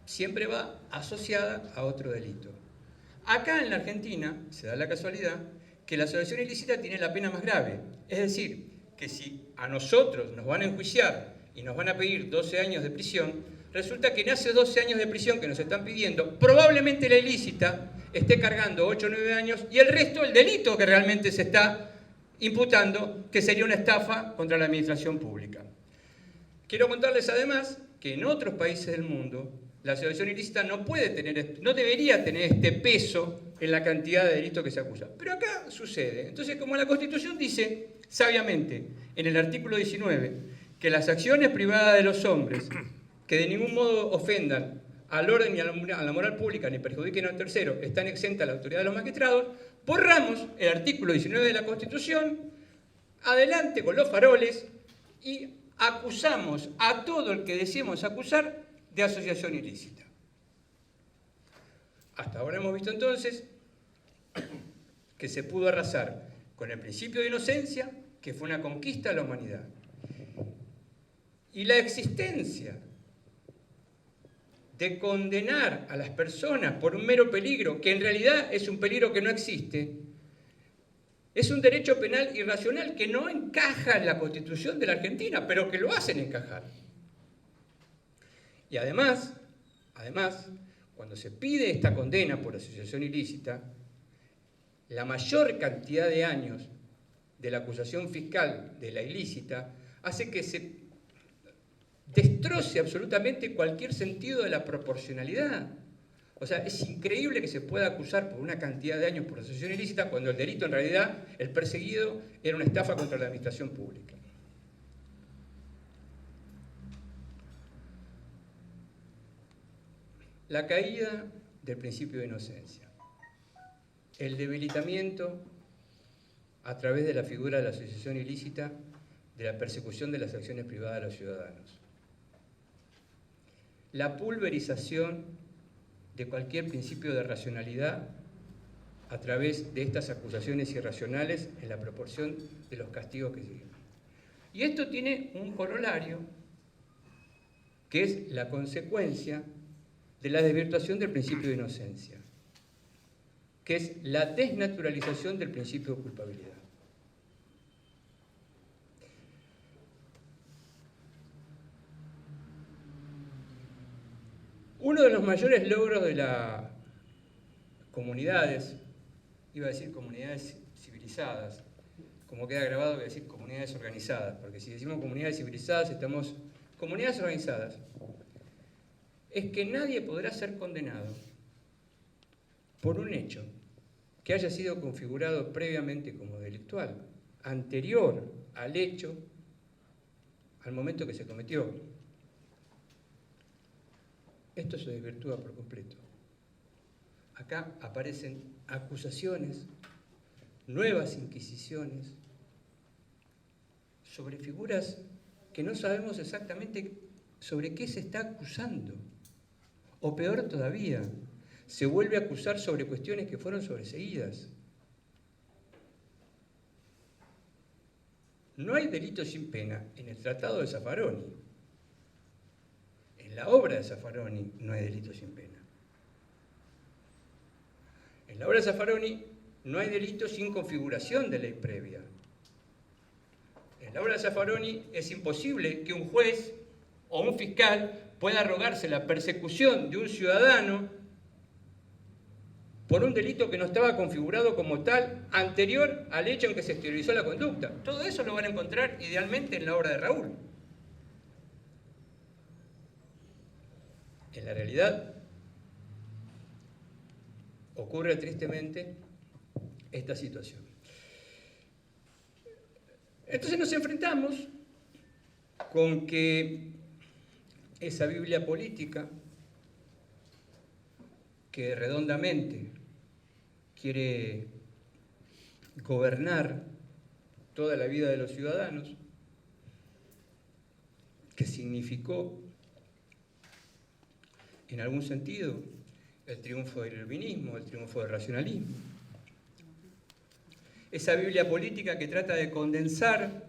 siempre va asociada a otro delito. Acá en la Argentina se da la casualidad que la asociación ilícita tiene la pena más grave. Es decir, que si a nosotros nos van a enjuiciar y nos van a pedir 12 años de prisión, resulta que en esos 12 años de prisión que nos están pidiendo, probablemente la ilícita esté cargando 8 o 9 años y el resto el delito que realmente se está imputando, que sería una estafa contra la administración pública. Quiero contarles además que en otros países del mundo la asociación ilícita no debería tener este peso en la cantidad de delitos que se acusa. Pero acá sucede. Entonces, como la Constitución dice sabiamente en el artículo 19 que las acciones privadas de los hombres que de ningún modo ofendan al orden y a la moral pública ni perjudiquen a un tercero están exentas a la autoridad de los magistrados, borramos el artículo 19 de la Constitución, adelante con los faroles y acusamos a todo el que deseemos acusar de asociación ilícita. Hasta ahora hemos visto entonces que se pudo arrasar con el principio de inocencia, que fue una conquista de la humanidad. Y la existencia de condenar a las personas por un mero peligro, que en realidad es un peligro que no existe, es un derecho penal irracional que no encaja en la Constitución de la Argentina, pero que lo hacen encajar. Y además, cuando se pide esta condena por asociación ilícita, la mayor cantidad de años de la acusación fiscal de la ilícita hace que se destroce absolutamente cualquier sentido de la proporcionalidad. O sea, es increíble que se pueda acusar por una cantidad de años por asociación ilícita cuando el delito en realidad, el perseguido, era una estafa contra la administración pública. La caída del principio de inocencia, el debilitamiento a través de la figura de la asociación ilícita de la persecución de las acciones privadas de los ciudadanos, la pulverización de cualquier principio de racionalidad a través de estas acusaciones irracionales en la proporción de los castigos que siguen. Y esto tiene un corolario, que es la consecuencia de la desvirtuación del principio de inocencia, que es la desnaturalización del principio de culpabilidad. Uno de los mayores logros de las comunidades, iba a decir comunidades civilizadas, como queda grabado voy a decir comunidades organizadas, porque si decimos comunidades civilizadas estamos... Comunidades organizadas, es que nadie podrá ser condenado por un hecho que haya sido configurado previamente como delictual, anterior al hecho, al momento que se cometió. Esto se desvirtúa por completo. Acá aparecen acusaciones, nuevas inquisiciones, sobre figuras que no sabemos exactamente sobre qué se está acusando. O peor todavía, se vuelve a acusar sobre cuestiones que fueron sobreseídas. No hay delito sin pena en el Tratado de Zaffaroni. En la obra de Zaffaroni no hay delito sin pena. En la obra de Zaffaroni no hay delito sin configuración de ley previa. En la obra de Zaffaroni es imposible que un juez o un fiscal pueda arrogarse la persecución de un ciudadano por un delito que no estaba configurado como tal anterior al hecho en que se exteriorizó la conducta. Todo eso lo van a encontrar idealmente en la obra de Raúl. En la realidad ocurre tristemente esta situación. Entonces nos enfrentamos con que esa Biblia política, que redondamente quiere gobernar toda la vida de los ciudadanos, que significó, en algún sentido, el triunfo del iluminismo, el triunfo del racionalismo. Esa Biblia política que trata de condensar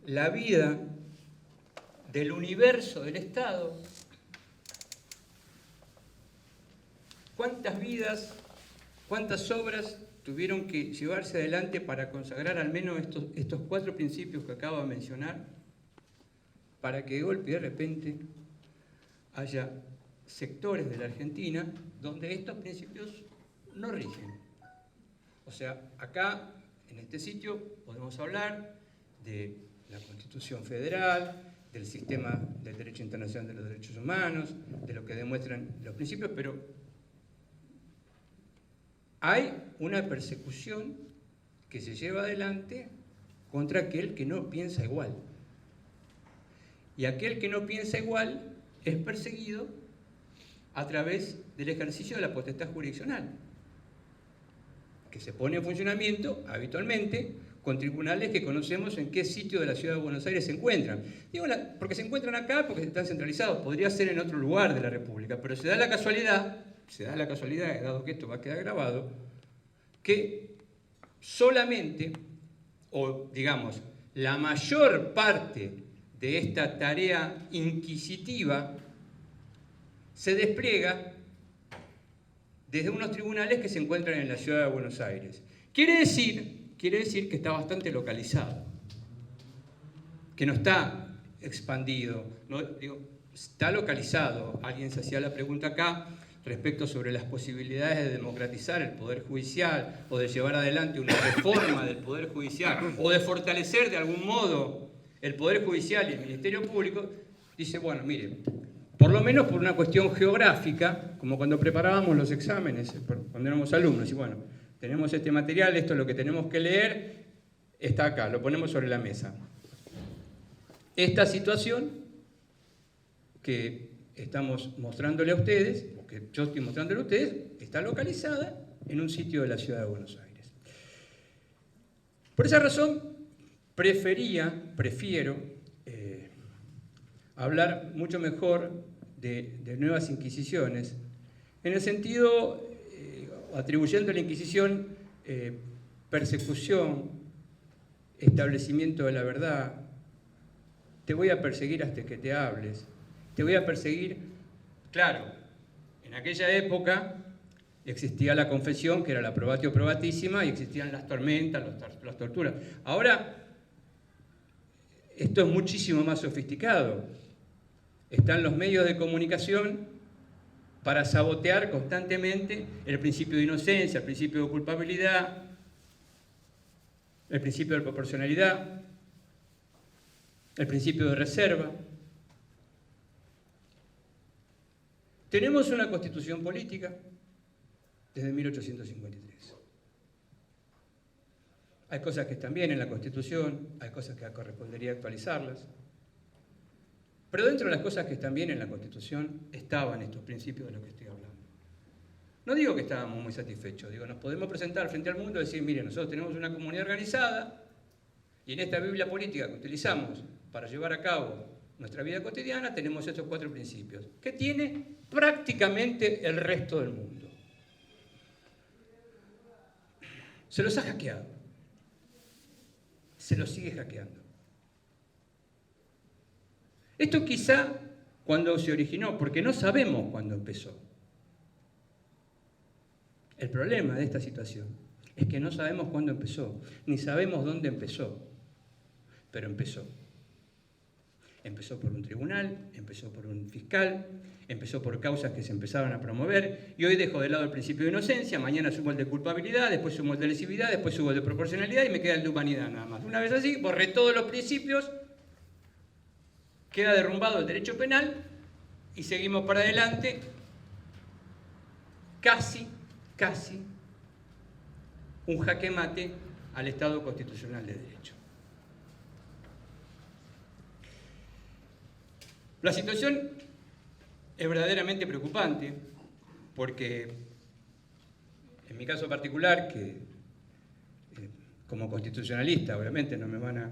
la vida del universo del Estado. ¿Cuántas vidas, cuántas obras tuvieron que llevarse adelante para consagrar al menos estos 4 principios que acabo de mencionar, para que de golpe y de repente haya sectores de la Argentina donde estos principios no rigen? O sea, acá, en este sitio, podemos hablar de la Constitución Federal, del sistema del derecho internacional de los derechos humanos, de lo que demuestran los principios, pero hay una persecución que se lleva adelante contra aquel que no piensa igual. Y aquel que no piensa igual es perseguido a través del ejercicio de la potestad jurisdiccional, que se pone en funcionamiento habitualmente con tribunales que conocemos en qué sitio de la ciudad de Buenos Aires se encuentran. Digo, porque se encuentran acá, porque están centralizados, podría ser en otro lugar de la República, pero se da la casualidad, dado que esto va a quedar grabado, que solamente, o digamos, la mayor parte de esta tarea inquisitiva se despliega desde unos tribunales que se encuentran en la ciudad de Buenos Aires. Quiere decir que está bastante localizado, que no está expandido, está localizado. Alguien se hacía la pregunta acá respecto sobre las posibilidades de democratizar el Poder Judicial o de llevar adelante una reforma del Poder Judicial o de fortalecer de algún modo el Poder Judicial y el Ministerio Público. Dice, bueno, mire, por lo menos por una cuestión geográfica, como cuando preparábamos los exámenes, cuando éramos alumnos, y bueno, tenemos este material, esto es lo que tenemos que leer, está acá, lo ponemos sobre la mesa. Esta situación que estamos mostrándole a ustedes, o que yo estoy mostrándole a ustedes, está localizada en un sitio de la ciudad de Buenos Aires. Por esa razón, prefiero hablar mucho mejor de nuevas inquisiciones, en el sentido atribuyendo a la Inquisición persecución, establecimiento de la verdad, te voy a perseguir hasta que te hables, te voy a perseguir. Claro, en aquella época existía la confesión, que era la probatio probatísima, y existían las tormentas, las torturas. Ahora, esto es muchísimo más sofisticado. Están los medios de comunicación para sabotear constantemente el principio de inocencia, el principio de culpabilidad, el principio de proporcionalidad, el principio de reserva. Tenemos una constitución política desde 1853. Hay cosas que están bien en la Constitución, hay cosas que correspondería actualizarlas. Pero dentro de las cosas que están bien en la Constitución estaban estos principios de los que estoy hablando. No digo que estábamos muy satisfechos, digo, nos podemos presentar frente al mundo y decir, mire, nosotros tenemos una comunidad organizada y en esta Biblia política que utilizamos para llevar a cabo nuestra vida cotidiana tenemos estos 4 principios, que tiene prácticamente el resto del mundo. Se los ha hackeado. Se los sigue hackeando. Esto quizá cuando se originó, porque no sabemos cuándo empezó. El problema de esta situación es que no sabemos cuándo empezó, ni sabemos dónde empezó, pero empezó. Empezó por un tribunal, empezó por un fiscal, empezó por causas que se empezaron a promover, y hoy dejo de lado el principio de inocencia, mañana sumo el de culpabilidad, después sumo el de lesividad, después subo el de proporcionalidad y me queda el de humanidad nada más. Una vez así, borré todos los principios, queda derrumbado el derecho penal y seguimos para adelante casi un jaque mate al Estado constitucional de derecho. La situación es verdaderamente preocupante porque, en mi caso particular, que como constitucionalista, obviamente no me van a...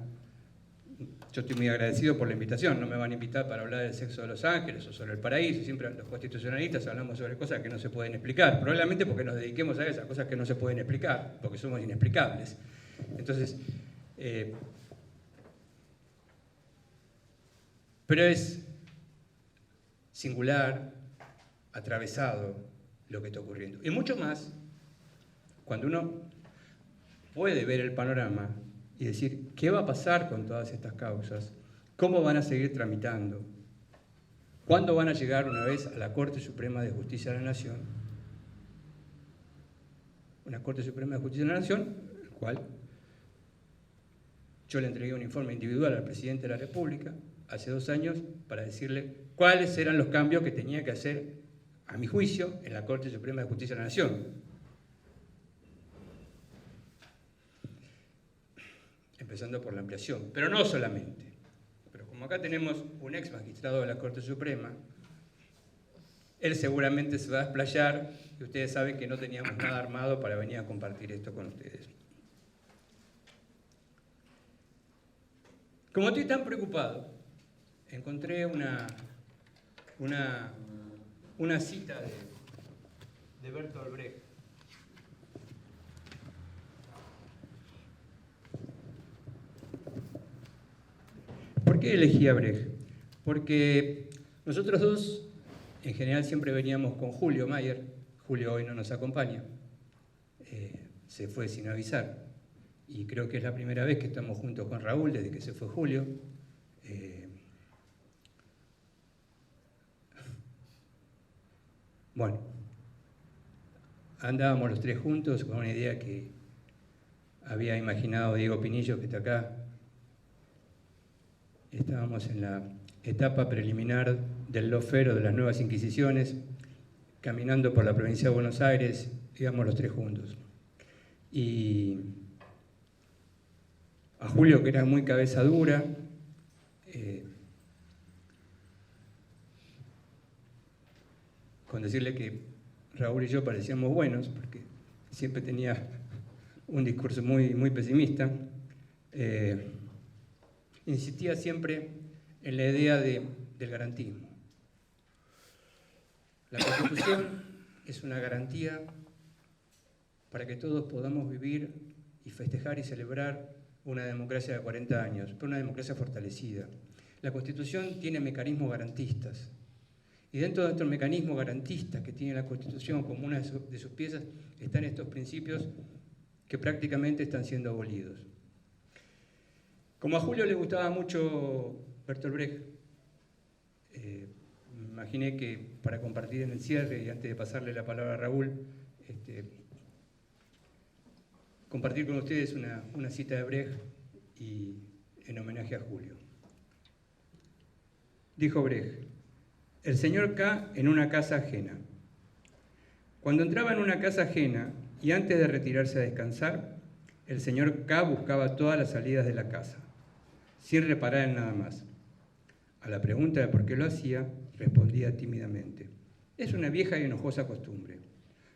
Yo estoy muy agradecido por la invitación, no me van a invitar para hablar del sexo de los ángeles o sobre el paraíso, siempre los constitucionalistas hablamos sobre cosas que no se pueden explicar, probablemente porque nos dediquemos a esas cosas que no se pueden explicar, porque somos inexplicables. Entonces, pero es singular, atravesado lo que está ocurriendo. Y mucho más cuando uno puede ver el panorama y decir, ¿qué va a pasar con todas estas causas? ¿Cómo van a seguir tramitando? ¿Cuándo van a llegar una vez a la Corte Suprema de Justicia de la Nación? Una Corte Suprema de Justicia de la Nación, el cual yo le entregué un informe individual al presidente de la República hace 2 años para decirle cuáles eran los cambios que tenía que hacer, a mi juicio, en la Corte Suprema de Justicia de la Nación. Empezando por la ampliación, pero no solamente. Pero como acá tenemos un ex magistrado de la Corte Suprema, él seguramente se va a explayar y ustedes saben que no teníamos nada armado para venir a compartir esto con ustedes. Como estoy tan preocupado, encontré una cita de Bertolt Brecht. ¿Por qué elegí a Brecht? Porque nosotros dos, en general, siempre veníamos con Julio Mayer. Julio hoy no nos acompaña. Se fue sin avisar. Y creo que es la primera vez que estamos juntos con Raúl desde que se fue Julio. Bueno, andábamos los 3 juntos con una idea que había imaginado Diego Pinillo, que está acá. Estábamos en la etapa preliminar del lawfare o de las nuevas inquisiciones, caminando por la provincia de Buenos Aires, íbamos los 3 juntos. Y a Julio, que era muy cabeza dura, con decirle que Raúl y yo parecíamos buenos, porque siempre tenía un discurso muy pesimista, insistía siempre en la idea del garantismo. La Constitución es una garantía para que todos podamos vivir y festejar y celebrar una democracia de 40 años, pero una democracia fortalecida. La Constitución tiene mecanismos garantistas, y dentro de estos mecanismos garantistas que tiene la Constitución como una de sus piezas están estos principios que prácticamente están siendo abolidos. Como a Julio le gustaba mucho Bertolt Brecht, me imaginé que para compartir en el cierre y antes de pasarle la palabra a Raúl, compartir con ustedes una cita de Brecht y en homenaje a Julio. Dijo Brecht: el señor K en una casa ajena. Cuando entraba en una casa ajena y antes de retirarse a descansar, el señor K buscaba todas las salidas de la casa, sin reparar en nada más. A la pregunta de por qué lo hacía, respondía tímidamente: es una vieja y enojosa costumbre.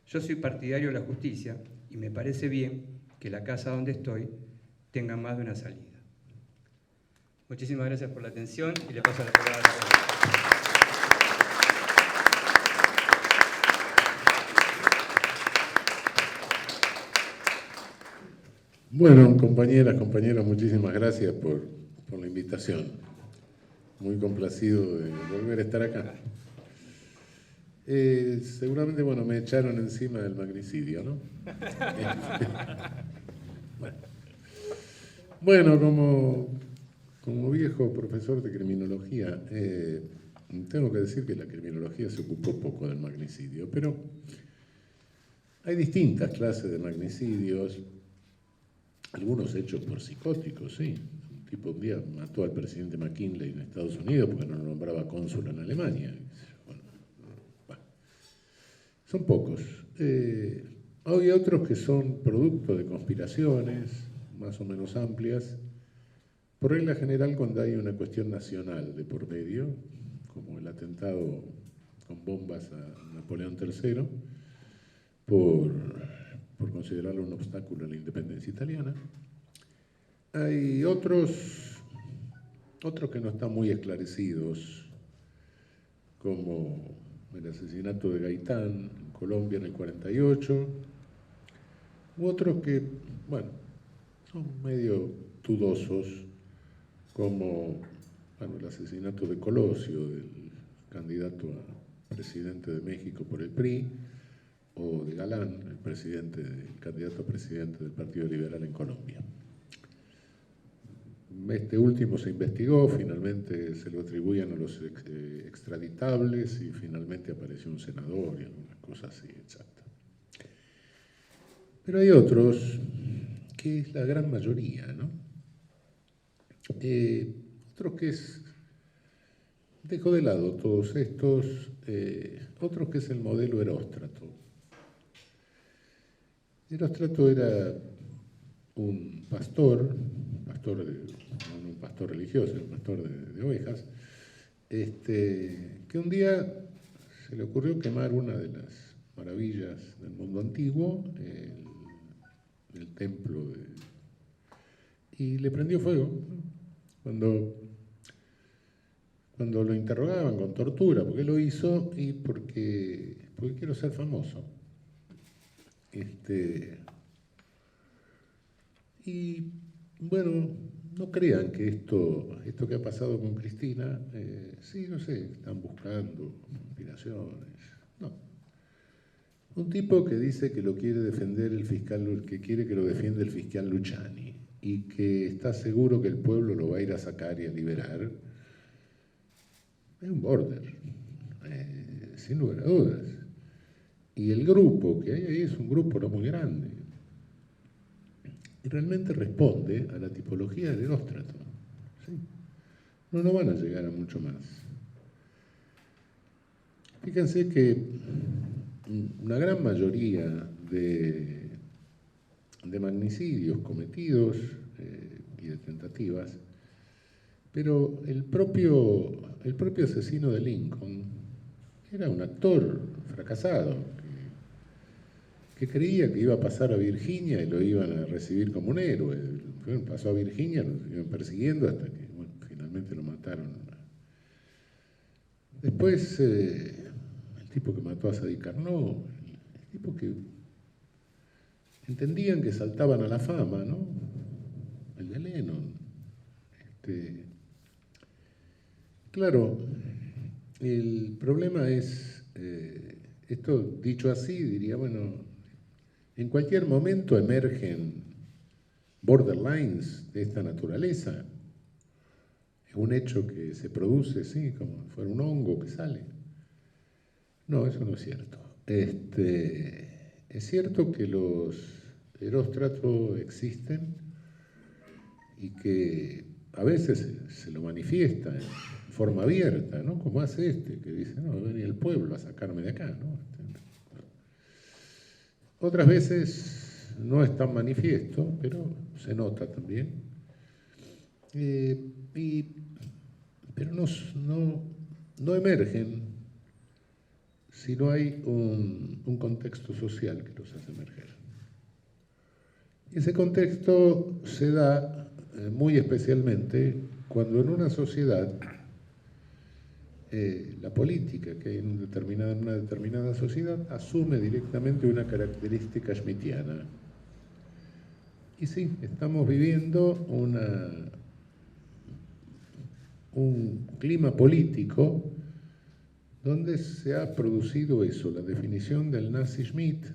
Yo soy partidario de la justicia y me parece bien que la casa donde estoy tenga más de una salida. Muchísimas gracias por la atención y le paso la palabra a la Bueno, compañeros, muchísimas gracias por la invitación. Muy complacido de volver a estar acá. Seguramente, me echaron encima del magnicidio, ¿no? Bueno, como viejo profesor de criminología, tengo que decir que la criminología se ocupó poco del magnicidio, pero hay distintas clases de magnicidios, algunos hechos por psicóticos, sí. Un tipo un día mató al presidente McKinley en Estados Unidos porque no lo nombraba cónsul en Alemania. Bueno, son pocos. Hay otros que son producto de conspiraciones más o menos amplias. Por regla general, cuando hay una cuestión nacional de por medio, como el atentado con bombas a Napoleón III, por considerarlo un obstáculo a la independencia italiana. Hay otros que no están muy esclarecidos, como el asesinato de Gaitán en Colombia en el 48, u otros que, son medio dudosos, como el asesinato de Colosio, del candidato a presidente de México por el PRI, o de Galán, el candidato a presidente del Partido Liberal en Colombia. Este último se investigó, finalmente se lo atribuían a los extraditables y finalmente apareció un senador y algunas cosas así, exacto. Pero hay otros, que es la gran mayoría, ¿no? Otros que dejo de lado todos estos, otros que es el modelo Eróstrato. Eróstrato era un pastor no un pastor religioso, un pastor de ovejas, que un día se le ocurrió quemar una de las maravillas del mundo antiguo, el templo, y le prendió fuego. Cuando lo interrogaban con tortura, ¿por qué lo hizo? Y porque quiero ser famoso. Y bueno, no crean que esto que ha pasado con Cristina, sí, no sé, están buscando conspiraciones. No. Un tipo que dice que lo quiere defender el fiscal, que quiere que lo defienda el fiscal Luciani y que está seguro que el pueblo lo va a ir a sacar y a liberar, es un border, sin lugar a dudas. Y el grupo que hay ahí es un grupo no muy grande. Y realmente responde a la tipología del Eróstrato. ¿Sí? No van a llegar a mucho más. Fíjense que una gran mayoría de magnicidios cometidos y de tentativas, pero el propio asesino de Lincoln era un actor fracasado que creía que iba a pasar a Virginia y lo iban a recibir como un héroe. Pasó a Virginia, lo iban persiguiendo hasta que finalmente lo mataron. Después, el tipo que mató a Sadi Carnot, el tipo que entendían que saltaban a la fama, ¿no? El de Lennon. Claro, el problema es, esto dicho así, diría, bueno, en cualquier momento emergen borderlines de esta naturaleza. Es un hecho que se produce, sí, como si fuera un hongo que sale. No, eso no es cierto. Es cierto que los eróstratos existen y que a veces se lo manifiesta en forma abierta, ¿no? Como hace que dice, no, va a venir el pueblo a sacarme de acá, ¿no? Otras veces no es tan manifiesto, pero se nota también. Pero no emergen si no hay un contexto social que los hace emerger. Y ese contexto se da muy especialmente cuando en una sociedad la política que hay en una determinada sociedad asume directamente una característica schmittiana. Y sí, estamos viviendo un clima político donde se ha producido eso, la definición del nazi Schmitt,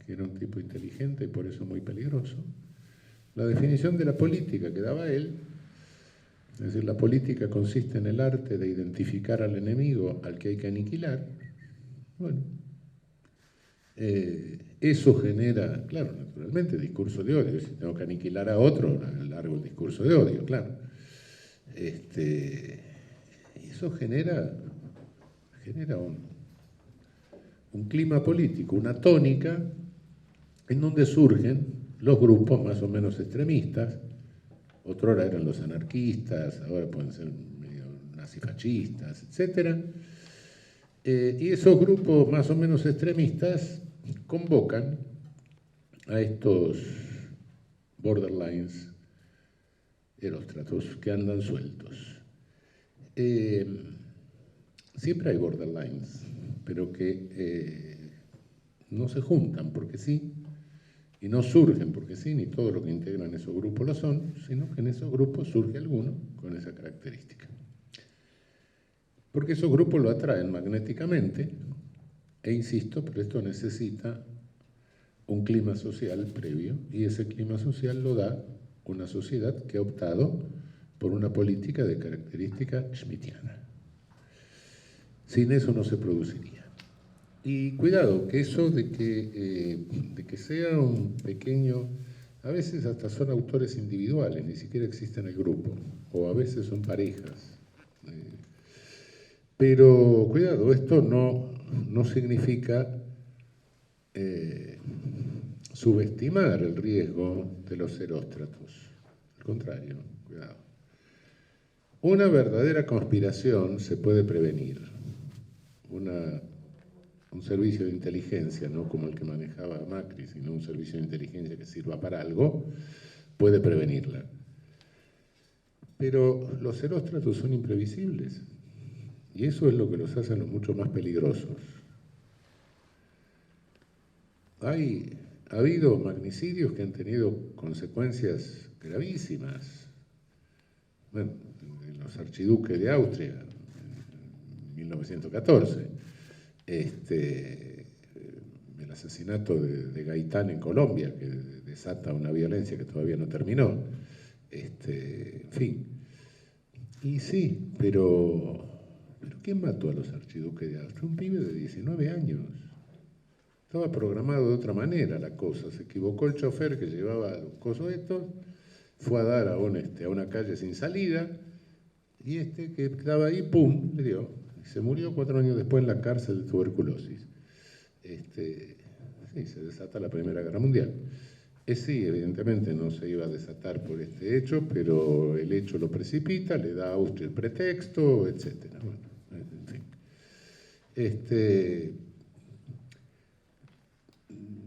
que era un tipo inteligente y por eso muy peligroso, la definición de la política que daba él, es decir, la política consiste en el arte de identificar al enemigo al que hay que aniquilar. Bueno, eso genera, claro, naturalmente, discurso de odio. Si tengo que aniquilar a otro, largo el discurso de odio, claro. Eso genera un clima político, una tónica en donde surgen los grupos más o menos extremistas. Otrora eran los anarquistas, ahora pueden ser medio nazifascistas, etc. Y esos grupos más o menos extremistas convocan a estos borderlines eróstratos que andan sueltos. Siempre hay borderlines, pero que no se juntan porque sí, y no surgen porque sí, ni todo lo que integran esos grupos lo son, sino que en esos grupos surge alguno con esa característica. Porque esos grupos lo atraen magnéticamente, e insisto, pero esto necesita un clima social previo, y ese clima social lo da una sociedad que ha optado por una política de característica schmittiana. Sin eso no se produciría. Y cuidado, que eso de que sea un pequeño, a veces hasta son autores individuales, ni siquiera existe en el grupo, o a veces son parejas. Pero cuidado, esto no significa subestimar el riesgo de los eróstratos. Al contrario, cuidado. Una verdadera conspiración se puede prevenir. Un servicio de inteligencia, no como el que manejaba Macri, sino un servicio de inteligencia que sirva para algo, puede prevenirla. Pero los eróstratos son imprevisibles, y eso es lo que los hace mucho más peligrosos. Ha habido magnicidios que han tenido consecuencias gravísimas. Bueno, en los archiduques de Austria, en 1914. El asesinato de Gaitán en Colombia, que desata una violencia que todavía no terminó. En fin. Y sí, pero ¿quién mató a los archiduques de Austria? Un pibe de 19 años. Estaba programado de otra manera la cosa. Se equivocó el chofer que llevaba los cosos estos, fue a dar a una calle sin salida, y que estaba ahí, ¡pum!, le dio. Se murió 4 años después en la cárcel de tuberculosis. Sí, se desata la Primera Guerra Mundial. Sí, evidentemente no se iba a desatar por este hecho, pero el hecho lo precipita, le da a Austria el pretexto, etc. Bueno, en fin.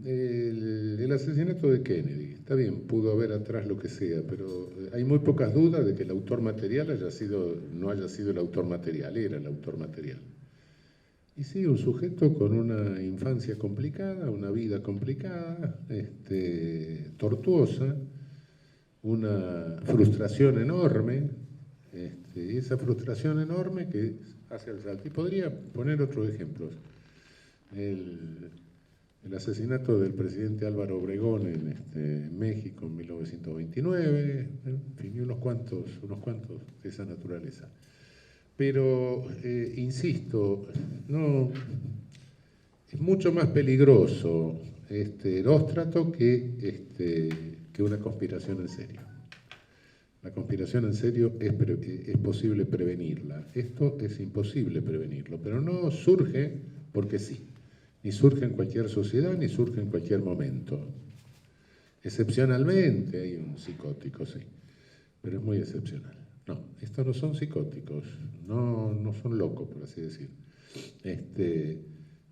El asesinato de Kennedy, está bien, pudo haber atrás lo que sea, pero hay muy pocas dudas de que el autor material no haya sido el autor material, era el autor material. Y sí, un sujeto con una infancia complicada, una vida complicada, tortuosa, una frustración enorme, y esa frustración enorme que hace el salto. Y podría poner otros ejemplos. El asesinato del presidente Álvaro Obregón en México en 1929, en fin, y unos cuantos de esa naturaleza. Pero, insisto, no, es mucho más peligroso Heróstrato que una conspiración en serio. La conspiración en serio es posible prevenirla. Esto es imposible prevenirlo, pero no surge porque sí. Ni surge en cualquier sociedad, ni surge en cualquier momento. Excepcionalmente hay un psicótico, sí, pero es muy excepcional. No, estos no son psicóticos, no son locos, por así decir.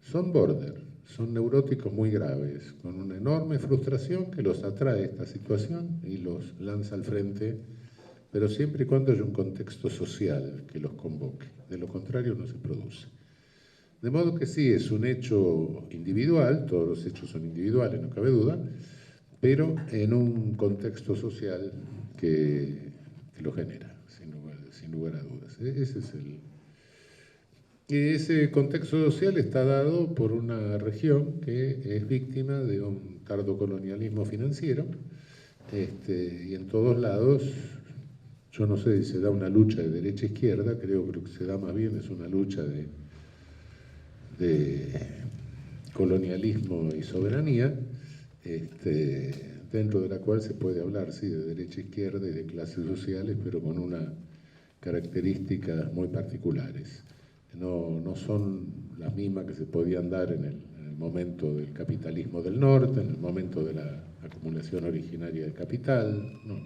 Son border, son neuróticos muy graves, con una enorme frustración que los atrae esta situación y los lanza al frente, pero siempre y cuando haya un contexto social que los convoque. De lo contrario no se produce. De modo que sí, es un hecho individual, todos los hechos son individuales, no cabe duda, pero en un contexto social que lo genera, sin lugar a dudas. Ese contexto social está dado por una región que es víctima de un tardocolonialismo financiero, y en todos lados, yo no sé si se da una lucha de derecha-izquierda, creo que se da más bien es una lucha de colonialismo y soberanía, dentro de la cual se puede hablar, sí, de derecha-izquierda y de clases sociales, pero con unas características muy particulares. No son las mismas que se podían dar en el momento del capitalismo del norte, en el momento de la acumulación originaria de capital, no.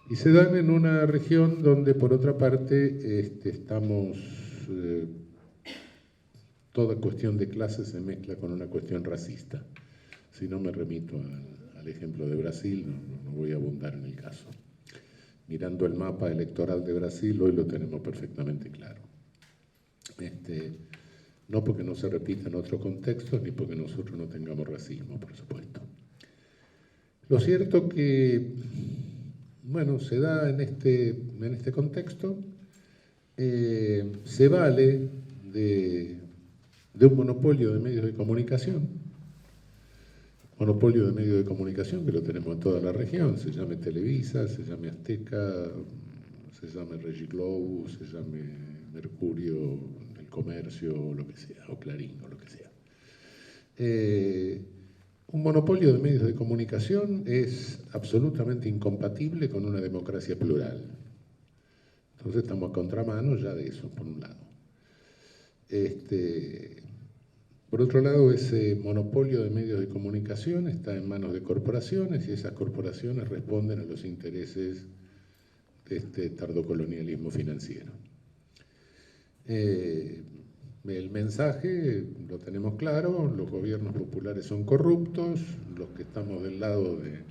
Y se dan en una región donde, por otra parte, estamos... toda cuestión de clase se mezcla con una cuestión racista. Si no me remito al ejemplo de Brasil, no voy a abundar en el caso. Mirando el mapa electoral de Brasil, hoy lo tenemos perfectamente claro. No porque no se repita en otros contextos, ni porque nosotros no tengamos racismo, por supuesto. Lo cierto que, bueno, se da en este contexto, se vale de un monopolio de medios de comunicación, que lo tenemos en toda la región, se llame Televisa, se llame Azteca, se llame Regiglobo, se llame Mercurio, El Comercio, o lo que sea, o Clarín, o lo que sea. Un monopolio de medios de comunicación es absolutamente incompatible con una democracia plural. Entonces estamos a contramano ya de eso, por un lado. Por otro lado, ese monopolio de medios de comunicación está en manos de corporaciones y esas corporaciones responden a los intereses de este tardocolonialismo financiero. El mensaje lo tenemos claro, los gobiernos populares son corruptos, los que estamos del lado de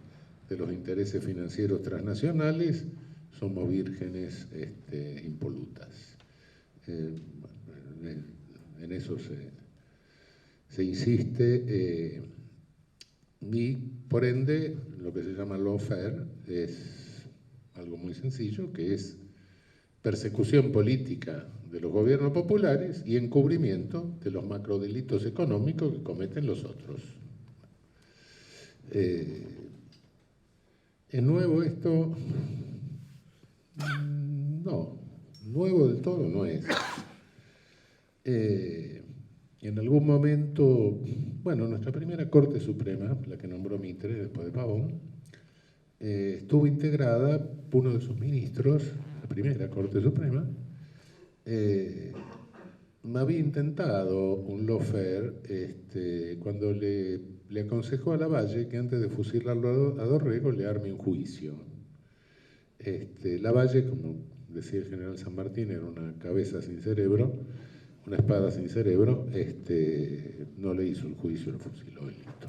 los intereses financieros transnacionales somos vírgenes impolutas. En eso se insiste, y por ende lo que se llama lawfare es algo muy sencillo, que es persecución política de los gobiernos populares y encubrimiento de los macrodelitos económicos que cometen los otros. ¿Es nuevo esto? No, nuevo del todo no es. En algún momento, bueno, nuestra primera Corte Suprema, la que nombró Mitre después de Pavón, estuvo integrada por uno de sus ministros, la primera Corte Suprema, había intentado un lawfare cuando le aconsejó a Lavalle que antes de fusilarlo a Dorrego le arme un juicio. Lavalle, como decía el general San Martín, era una cabeza sin cerebro, una espada sin cerebro, no le hizo el juicio, lo fusiló y listo.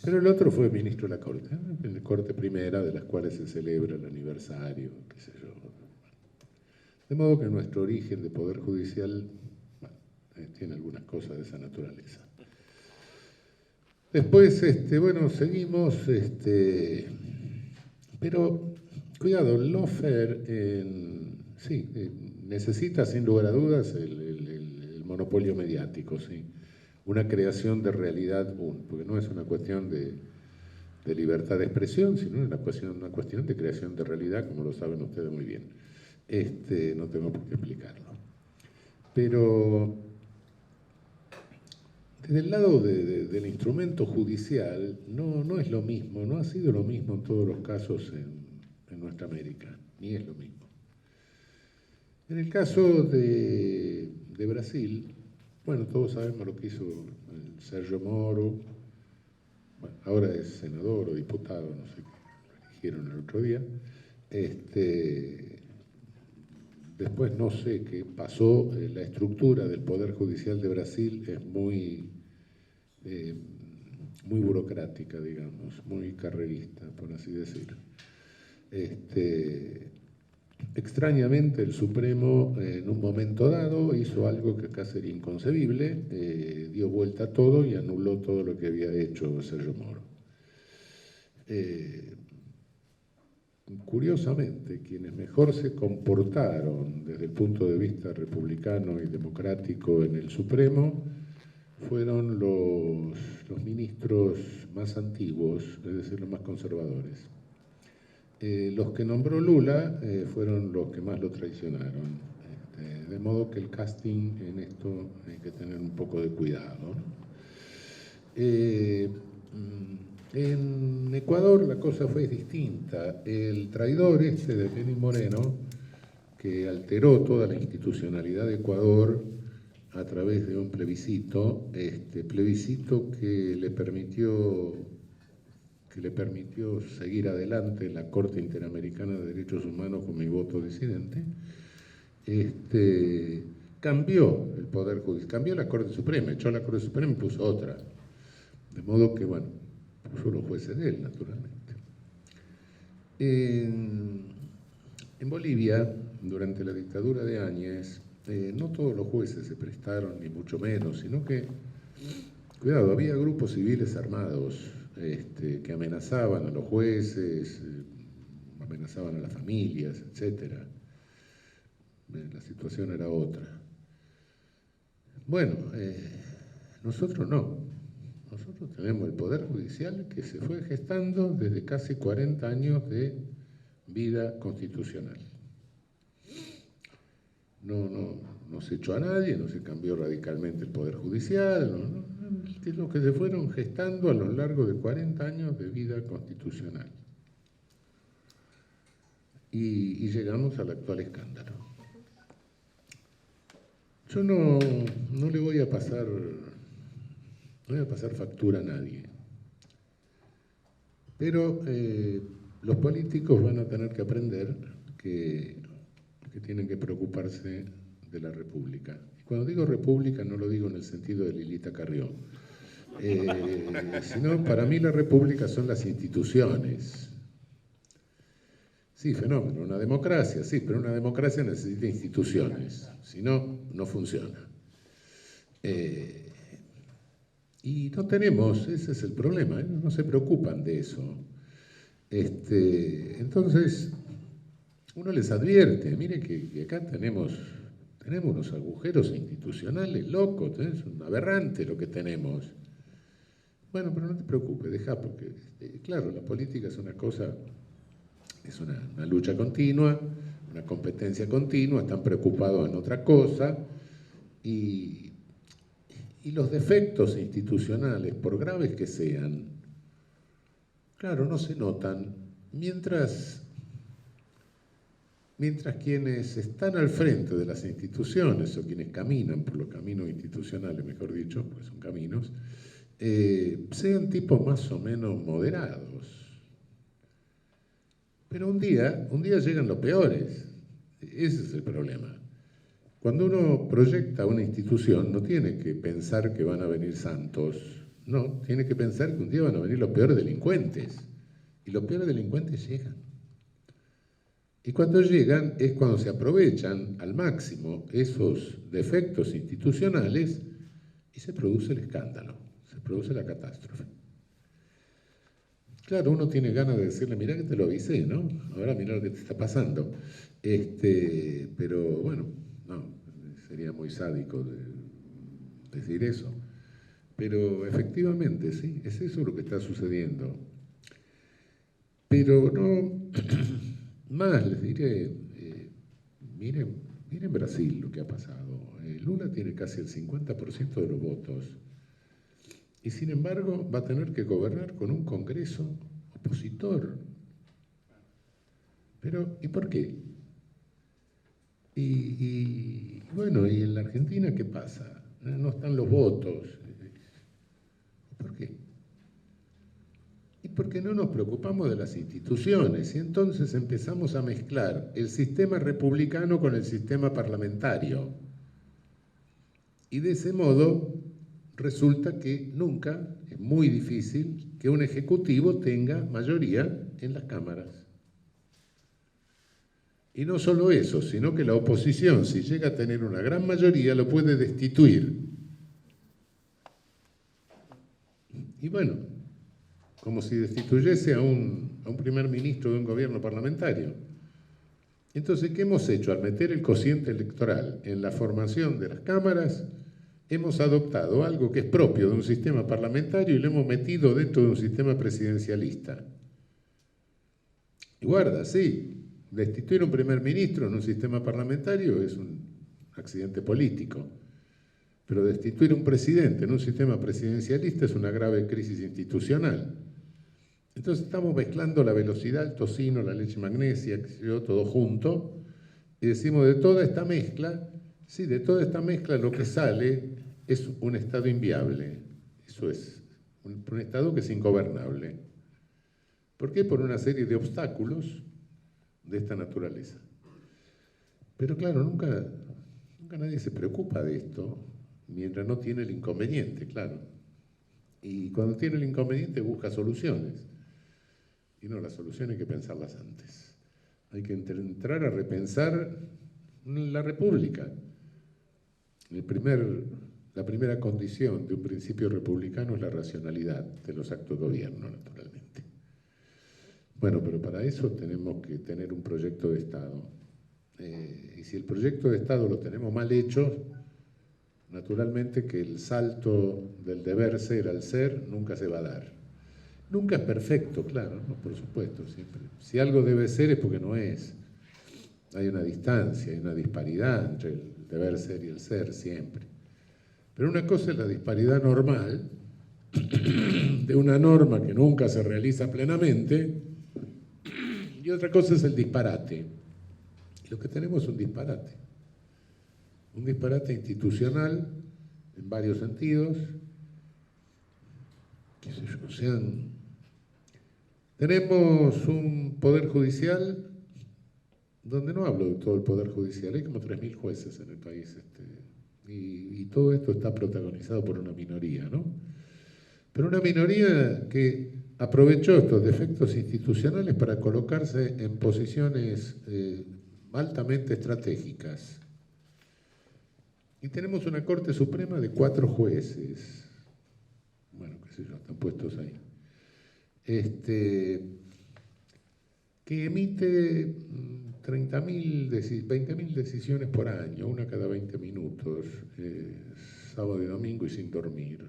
Pero el otro fue ministro de la Corte, la Corte Primera, de las cuales se celebra el aniversario, qué sé yo. De modo que nuestro origen de poder judicial, bueno, tiene algunas cosas de esa naturaleza. Después, bueno, seguimos, pero cuidado, el lawfare, sí, necesita sin lugar a dudas el monopolio mediático, sí, una creación de realidad, porque no es una cuestión de libertad de expresión, sino una cuestión de creación de realidad, como lo saben ustedes muy bien. No tengo por qué explicarlo. Pero desde el lado del instrumento judicial, no es lo mismo, no ha sido lo mismo en todos los casos en nuestra América, ni es lo mismo. En el caso de Brasil, bueno, todos sabemos lo que hizo el Sérgio Moro, bueno, ahora es senador o diputado, no sé, lo eligieron el otro día. Después no sé qué pasó, la estructura del Poder Judicial de Brasil es muy burocrática, digamos, muy carrerista, por así decir. Extrañamente el Supremo en un momento dado hizo algo que acá sería inconcebible, dio vuelta a todo y anuló todo lo que había hecho Sergio Moro. Curiosamente, quienes mejor se comportaron desde el punto de vista republicano y democrático en el Supremo fueron los ministros más antiguos, es decir, los más conservadores. Los que nombró Lula fueron los que más lo traicionaron, de modo que el casting en esto hay que tener un poco de cuidado, ¿no? En Ecuador la cosa fue distinta. El traidor de Lenín Moreno, que alteró toda la institucionalidad de Ecuador a través de un plebiscito, plebiscito que le permitió seguir adelante en la Corte Interamericana de Derechos Humanos con mi voto disidente, cambió el Poder Judicial, cambió la Corte Suprema, echó la Corte Suprema y puso otra. De modo que, bueno, puso los jueces de él, naturalmente. En Bolivia, durante la dictadura de Áñez, no todos los jueces se prestaron, ni mucho menos, sino que, cuidado, había grupos civiles armados que amenazaban a los jueces, amenazaban a las familias, etc. La situación era otra. Bueno, nosotros no. Nosotros tenemos el Poder Judicial que se fue gestando desde casi 40 años de vida constitucional. No se echó a nadie, no se cambió radicalmente el Poder Judicial, es lo que se fueron gestando a lo largo de 40 años de vida constitucional. Y llegamos al actual escándalo. Yo no le voy a pasar factura a nadie, pero los políticos van a tener que aprender que tienen que preocuparse de la República. Y cuando digo República no lo digo en el sentido de Lilita Carrió, sino para mí la República son las instituciones. Sí, fenómeno, una democracia, sí, pero una democracia necesita instituciones, si no, no funciona. Y no tenemos, ese es el problema, no se preocupan de eso. Entonces, uno les advierte, miren que acá tenemos unos agujeros institucionales locos, es un aberrante lo que tenemos. Bueno, pero no te preocupes, deja, porque, claro, la política es una cosa, es una lucha continua, una competencia continua, están preocupados en otra cosa, y los defectos institucionales, por graves que sean, claro, no se notan, mientras quienes están al frente de las instituciones, o quienes caminan por los caminos institucionales, mejor dicho, pues son caminos, sean tipos más o menos moderados. Pero un día llegan los peores, ese es el problema. Cuando uno proyecta una institución, no tiene que pensar que van a venir santos, no, tiene que pensar que un día van a venir los peores delincuentes, y los peores delincuentes llegan. Y cuando llegan es cuando se aprovechan al máximo esos defectos institucionales y se produce el escándalo, se produce la catástrofe. Claro, uno tiene ganas de decirle, mirá que te lo avisé, ¿no? Ahora mirá lo que te está pasando. Pero bueno, no, sería muy sádico decir eso. Pero efectivamente, sí, es eso lo que está sucediendo. Pero no, más les diré, miren Brasil lo que ha pasado. Lula tiene casi el 50% de los votos. Y sin embargo va a tener que gobernar con un Congreso opositor. Pero, ¿y por qué? Y bueno, ¿y en la Argentina qué pasa? No están los votos. ¿Por qué? Y porque no nos preocupamos de las instituciones y entonces empezamos a mezclar el sistema republicano con el sistema parlamentario. Y de ese modo resulta que nunca, es muy difícil, que un ejecutivo tenga mayoría en las cámaras. Y no solo eso, sino que la oposición, si llega a tener una gran mayoría, lo puede destituir. Y bueno, como si destituyese a un primer ministro de un gobierno parlamentario. Entonces, ¿qué hemos hecho? Al meter el cociente electoral en la formación de las cámaras, hemos adoptado algo que es propio de un sistema parlamentario y lo hemos metido dentro de un sistema presidencialista. Y guarda, sí, destituir a un primer ministro en un sistema parlamentario es un accidente político, pero destituir a un presidente en un sistema presidencialista es una grave crisis institucional. Entonces estamos mezclando la velocidad, el tocino, la leche magnesia, todo junto, y decimos de toda esta mezcla, sí, de toda esta mezcla lo que sale es un Estado inviable. Eso es, un Estado que es ingobernable. ¿Por qué? Por una serie de obstáculos de esta naturaleza. Pero claro, nunca nadie se preocupa de esto mientras no tiene el inconveniente, claro. Y cuando tiene el inconveniente busca soluciones. Y no, las soluciones hay que pensarlas antes. Hay que entrar a repensar la República. La primera condición de un principio republicano es la racionalidad de los actos de gobierno, naturalmente. Bueno, pero para eso tenemos que tener un proyecto de Estado. Y si el proyecto de Estado lo tenemos mal hecho, naturalmente que el salto del deber ser al ser nunca se va a dar. Nunca es perfecto, claro, ¿no? Por supuesto, siempre. Si algo debe ser es porque no es. Hay una distancia, hay una disparidad entre el deber ser y el ser, siempre. Pero una cosa es la disparidad normal, de una norma que nunca se realiza plenamente, y otra cosa es el disparate. Lo que tenemos es un disparate institucional en varios sentidos, qué sé yo, tenemos un poder judicial donde no hablo de todo el poder judicial, hay como 3.000 jueces en el país, y todo esto está protagonizado por una minoría, ¿no? Pero una minoría que aprovechó estos defectos institucionales para colocarse en posiciones altamente estratégicas. Y tenemos una Corte Suprema de 4 jueces, bueno, qué sé yo, están puestos ahí, que emite 20.000 decisiones por año, una cada 20 minutos, sábado y domingo y sin dormir.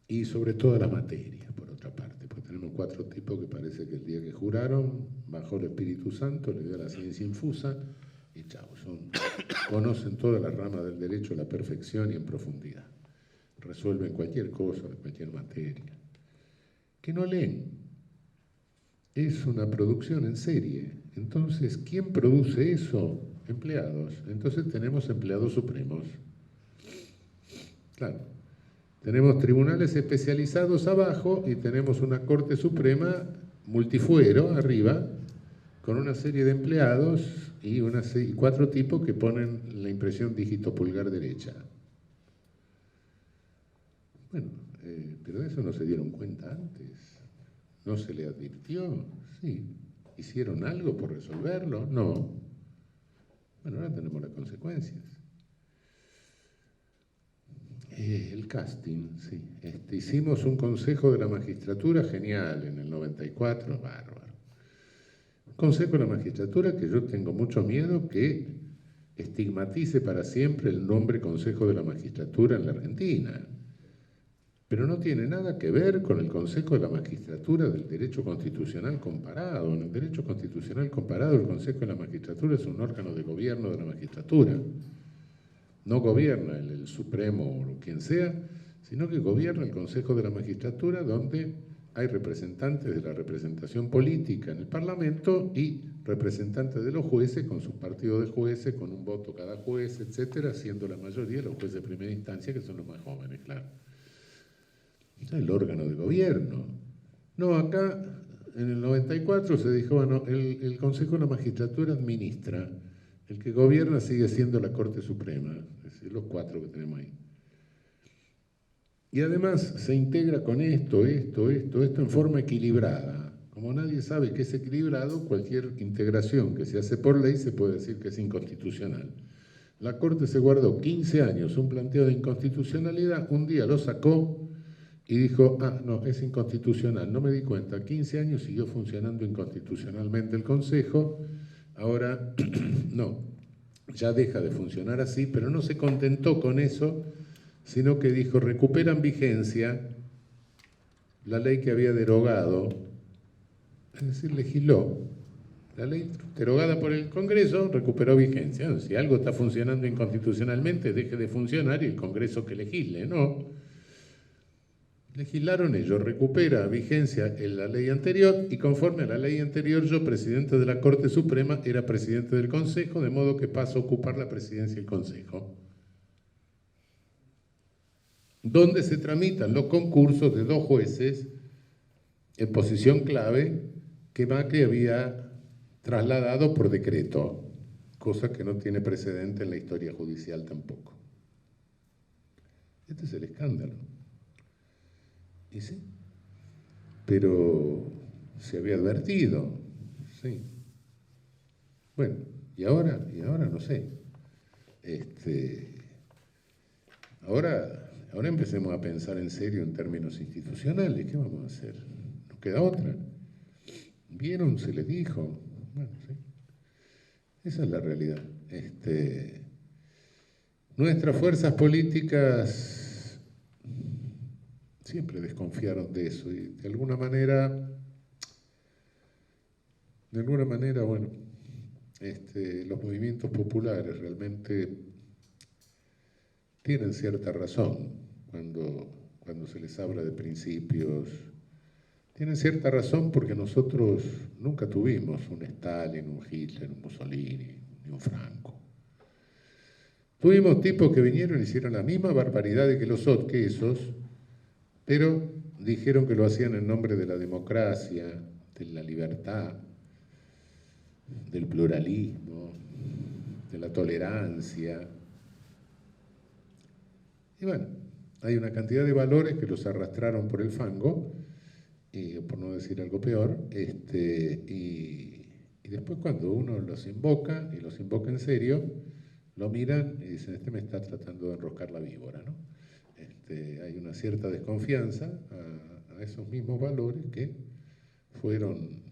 Y sobre todas las materias, por otra parte, pues tenemos 4 tipos que parece que el día que juraron, bajó el Espíritu Santo, le dio la ciencia infusa y chao, conocen todas las ramas del derecho a la perfección y en profundidad. Resuelven cualquier cosa, de cualquier materia. Que no leen. Es una producción en serie. Entonces, ¿quién produce eso? Empleados. Entonces tenemos empleados supremos. Claro. Tenemos tribunales especializados abajo y tenemos una Corte Suprema multifuero arriba, con una serie de empleados y 4 tipos que ponen la impresión dígito pulgar derecha. Bueno, pero de eso no se dieron cuenta antes. ¿No se le advirtió? Sí. ¿Hicieron algo por resolverlo? No. Bueno, ahora tenemos las consecuencias. El casting, sí. Hicimos un consejo de la magistratura genial en el 94, bárbaro. Un consejo de la magistratura que yo tengo mucho miedo que estigmatice para siempre el nombre Consejo de la Magistratura en la Argentina. Pero no tiene nada que ver con el Consejo de la Magistratura del Derecho Constitucional Comparado. En el Derecho Constitucional Comparado, el Consejo de la Magistratura es un órgano de gobierno de la magistratura. No gobierna el Supremo o quien sea, sino que gobierna el Consejo de la Magistratura, donde hay representantes de la representación política en el Parlamento y representantes de los jueces con sus partidos de jueces, con un voto cada juez, etcétera, siendo la mayoría los jueces de primera instancia, que son los más jóvenes, claro. Es el órgano de gobierno. No, acá en el 94 se dijo, bueno, el Consejo de la Magistratura administra, el que gobierna sigue siendo la Corte Suprema, es decir, los 4 que tenemos ahí. Y además se integra con esto en forma equilibrada. Como nadie sabe que es equilibrado, cualquier integración que se hace por ley se puede decir que es inconstitucional. La Corte se guardó 15 años un planteo de inconstitucionalidad, un día lo sacó y dijo, no, es inconstitucional. No me di cuenta, 15 años siguió funcionando inconstitucionalmente el Consejo, ahora no, ya deja de funcionar así, pero no se contentó con eso, sino que dijo, recuperan vigencia la ley que había derogado, es decir, legisló. La ley derogada por el Congreso recuperó vigencia. Si algo está funcionando inconstitucionalmente, deje de funcionar y el Congreso que legisle, no. Legislaron ellos, recupera vigencia en la ley anterior y conforme a la ley anterior yo, presidente de la Corte Suprema, era presidente del Consejo, de modo que paso a ocupar la presidencia del Consejo, donde se tramitan los concursos de 2 jueces en posición clave que Macri había trasladado por decreto, cosa que no tiene precedente en la historia judicial tampoco. Este es el escándalo. Y sí, pero se había advertido, sí. Bueno, y ahora no sé. Ahora empecemos a pensar en serio en términos institucionales. ¿Qué vamos a hacer? No queda otra. ¿Vieron? Se les dijo. Bueno, sí. Esa es la realidad. Nuestras fuerzas políticas siempre desconfiaron de eso y de alguna manera, bueno, los movimientos populares realmente tienen cierta razón cuando se les habla de principios. Tienen cierta razón porque nosotros nunca tuvimos un Stalin, un Hitler, un Mussolini, ni un Franco. Tuvimos tipos que vinieron y hicieron la misma barbaridad que esos, pero dijeron que lo hacían en nombre de la democracia, de la libertad, del pluralismo, de la tolerancia. Y bueno, hay una cantidad de valores que los arrastraron por el fango, por no decir algo peor, y después cuando uno los invoca, y los invoca en serio, lo miran y dicen, me está tratando de enroscar la víbora, ¿no? Hay una cierta desconfianza a esos mismos valores que fueron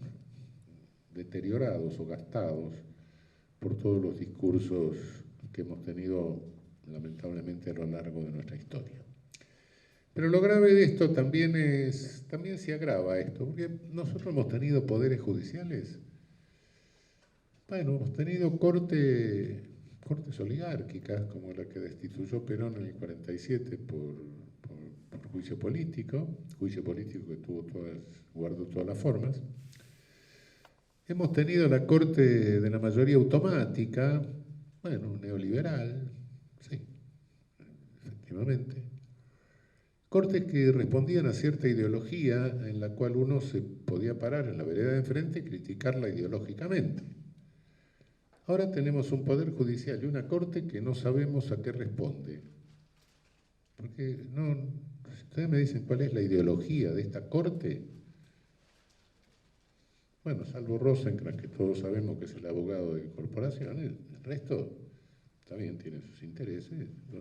deteriorados o gastados por todos los discursos que hemos tenido lamentablemente a lo largo de nuestra historia. Pero lo grave de esto también se agrava esto, porque nosotros hemos tenido poderes judiciales, bueno, hemos tenido cortes oligárquicas, como la que destituyó Perón en el 47 por juicio político que guardó todas las formas. Hemos tenido la corte de la mayoría automática, bueno, neoliberal, sí, efectivamente. Cortes que respondían a cierta ideología en la cual uno se podía parar en la vereda de enfrente y criticarla ideológicamente. Ahora tenemos un poder judicial y una corte que no sabemos a qué responde. Porque si ustedes me dicen cuál es la ideología de esta corte, Bueno, salvo Rosenkrantz, que todos sabemos que es el abogado de corporaciones, el resto también tiene sus intereses, ¿no?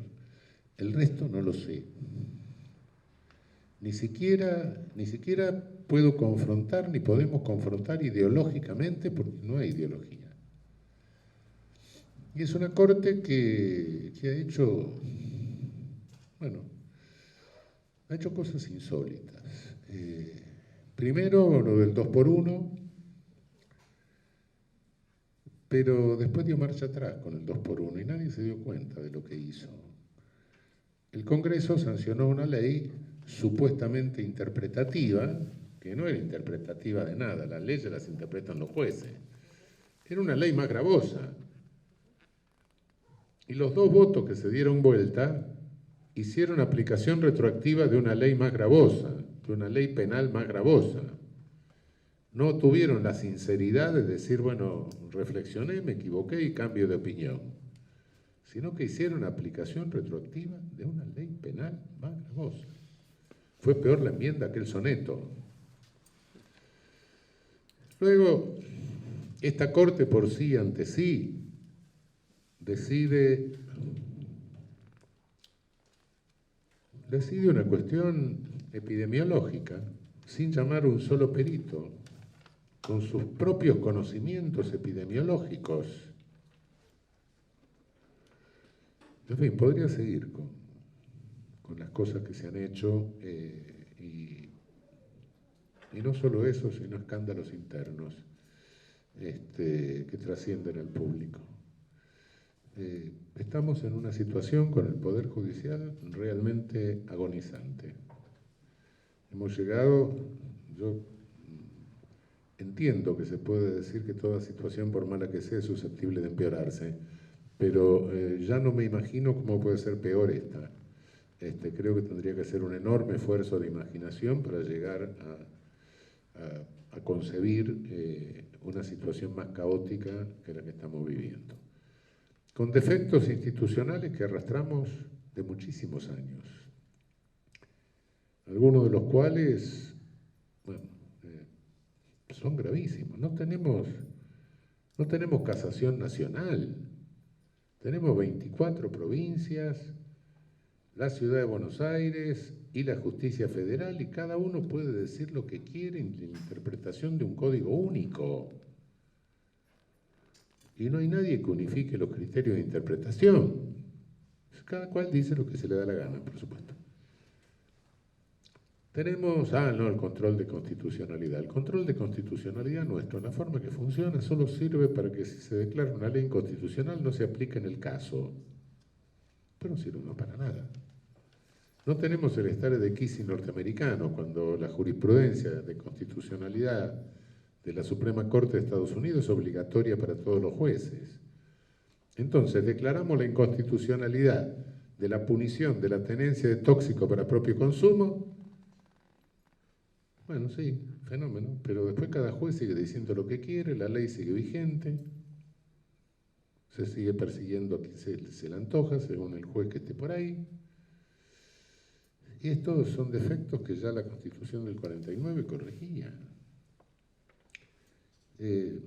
El resto no lo sé. Ni siquiera puedo confrontar, ni podemos confrontar ideológicamente, porque no hay ideología. Y es una corte que ha hecho, bueno, ha hecho cosas insólitas. Primero lo del 2x1, pero después dio marcha atrás con el 2x1 y nadie se dio cuenta de lo que hizo. El Congreso sancionó una ley supuestamente interpretativa, que no era interpretativa de nada, las leyes las interpretan los jueces. Era una ley más gravosa. Y los dos votos que se dieron vuelta hicieron aplicación retroactiva de una ley más gravosa, de una ley penal más gravosa. No tuvieron la sinceridad de decir, bueno, reflexioné, me equivoqué y cambio de opinión, sino que hicieron aplicación retroactiva de una ley penal más gravosa. Fue peor la enmienda que el soneto. Luego, esta Corte por sí ante sí decide una cuestión epidemiológica sin llamar un solo perito, con sus propios conocimientos epidemiológicos. En fin, podría seguir con las cosas que se han hecho y no solo eso, sino escándalos internos que trascienden al público. Estamos en una situación con el Poder Judicial realmente agonizante. Hemos llegado, yo entiendo que se puede decir que toda situación, por mala que sea, es susceptible de empeorarse, pero ya no me imagino cómo puede ser peor esta. Creo que tendría que ser un enorme esfuerzo de imaginación para llegar a concebir una situación más caótica que la que estamos viviendo, con defectos institucionales que arrastramos de muchísimos años, algunos de los cuales, bueno, son gravísimos. No tenemos casación nacional, tenemos 24 provincias, la ciudad de Buenos Aires y la justicia federal, y cada uno puede decir lo que quiere en la interpretación de un código único. Y no hay nadie que unifique los criterios de interpretación. Cada cual dice lo que se le da la gana, por supuesto. Tenemos, el control de constitucionalidad. El control de constitucionalidad nuestro, la forma que funciona, solo sirve para que si se declara una ley inconstitucional no se aplique en el caso. Pero no sirve para nada. No tenemos el stare decisis norteamericano, cuando la jurisprudencia de constitucionalidad de la Suprema Corte de Estados Unidos es obligatoria para todos los jueces. Entonces, declaramos la inconstitucionalidad de la punición de la tenencia de tóxico para propio consumo. Bueno, sí, fenómeno, pero después cada juez sigue diciendo lo que quiere, la ley sigue vigente, se sigue persiguiendo a quien se le antoja, según el juez que esté por ahí. Y estos son defectos que ya la Constitución del 49 corregía. El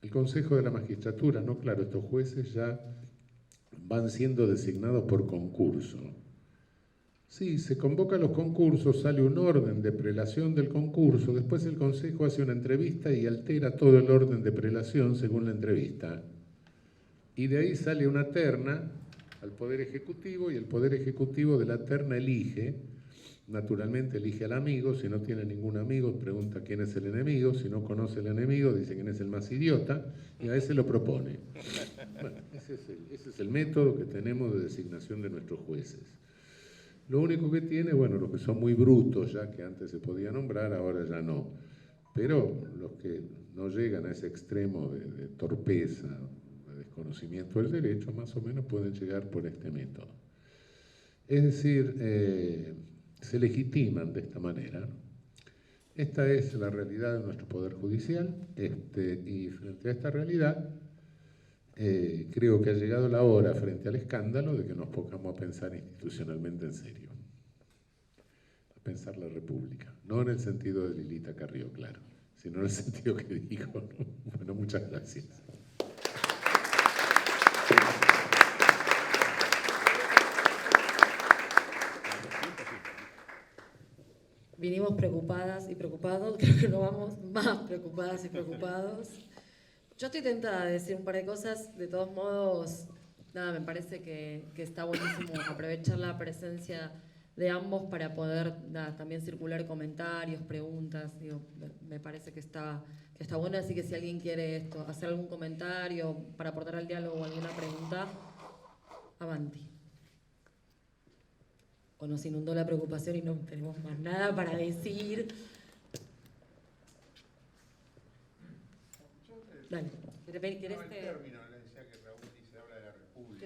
Consejo de la Magistratura, no, claro, estos jueces ya van siendo designados por concurso. Sí, se convocan los concursos, sale un orden de prelación del concurso, después el Consejo hace una entrevista y altera todo el orden de prelación según la entrevista. Y de ahí sale una terna al Poder Ejecutivo, y el Poder Ejecutivo de la terna elige, naturalmente elige al amigo. Si no tiene ningún amigo, pregunta quién es el enemigo. Si no conoce el enemigo, dice quién es el más idiota, y a ese lo propone. Bueno, ese es el método que tenemos de designación de nuestros jueces. Lo único que tiene, bueno, los que son muy brutos, ya que antes se podía nombrar, ahora ya no. Pero los que no llegan a ese extremo de torpeza, de desconocimiento del derecho, más o menos pueden llegar por este método. Es decir, se legitiman de esta manera. Esta es la realidad de nuestro Poder Judicial, y frente a esta realidad, creo que ha llegado la hora, frente al escándalo, de que nos pongamos a pensar institucionalmente en serio. pensar la república. No en el sentido de Lilita Carrió, claro, sino en el sentido que dijo, ¿no? Bueno, muchas gracias. Vinimos preocupadas y preocupados, creo que nos vamos más preocupadas y preocupados. Yo estoy tentada de decir un par de cosas, de todos modos, nada, me parece que está buenísimo aprovechar la presencia de ambos para poder también circular comentarios, preguntas, digo, me parece que está bueno, así que si alguien quiere hacer algún comentario para aportar al diálogo o alguna pregunta, avanti. O nos inundó la preocupación y no tenemos más nada para decir. Dale. ¿Querés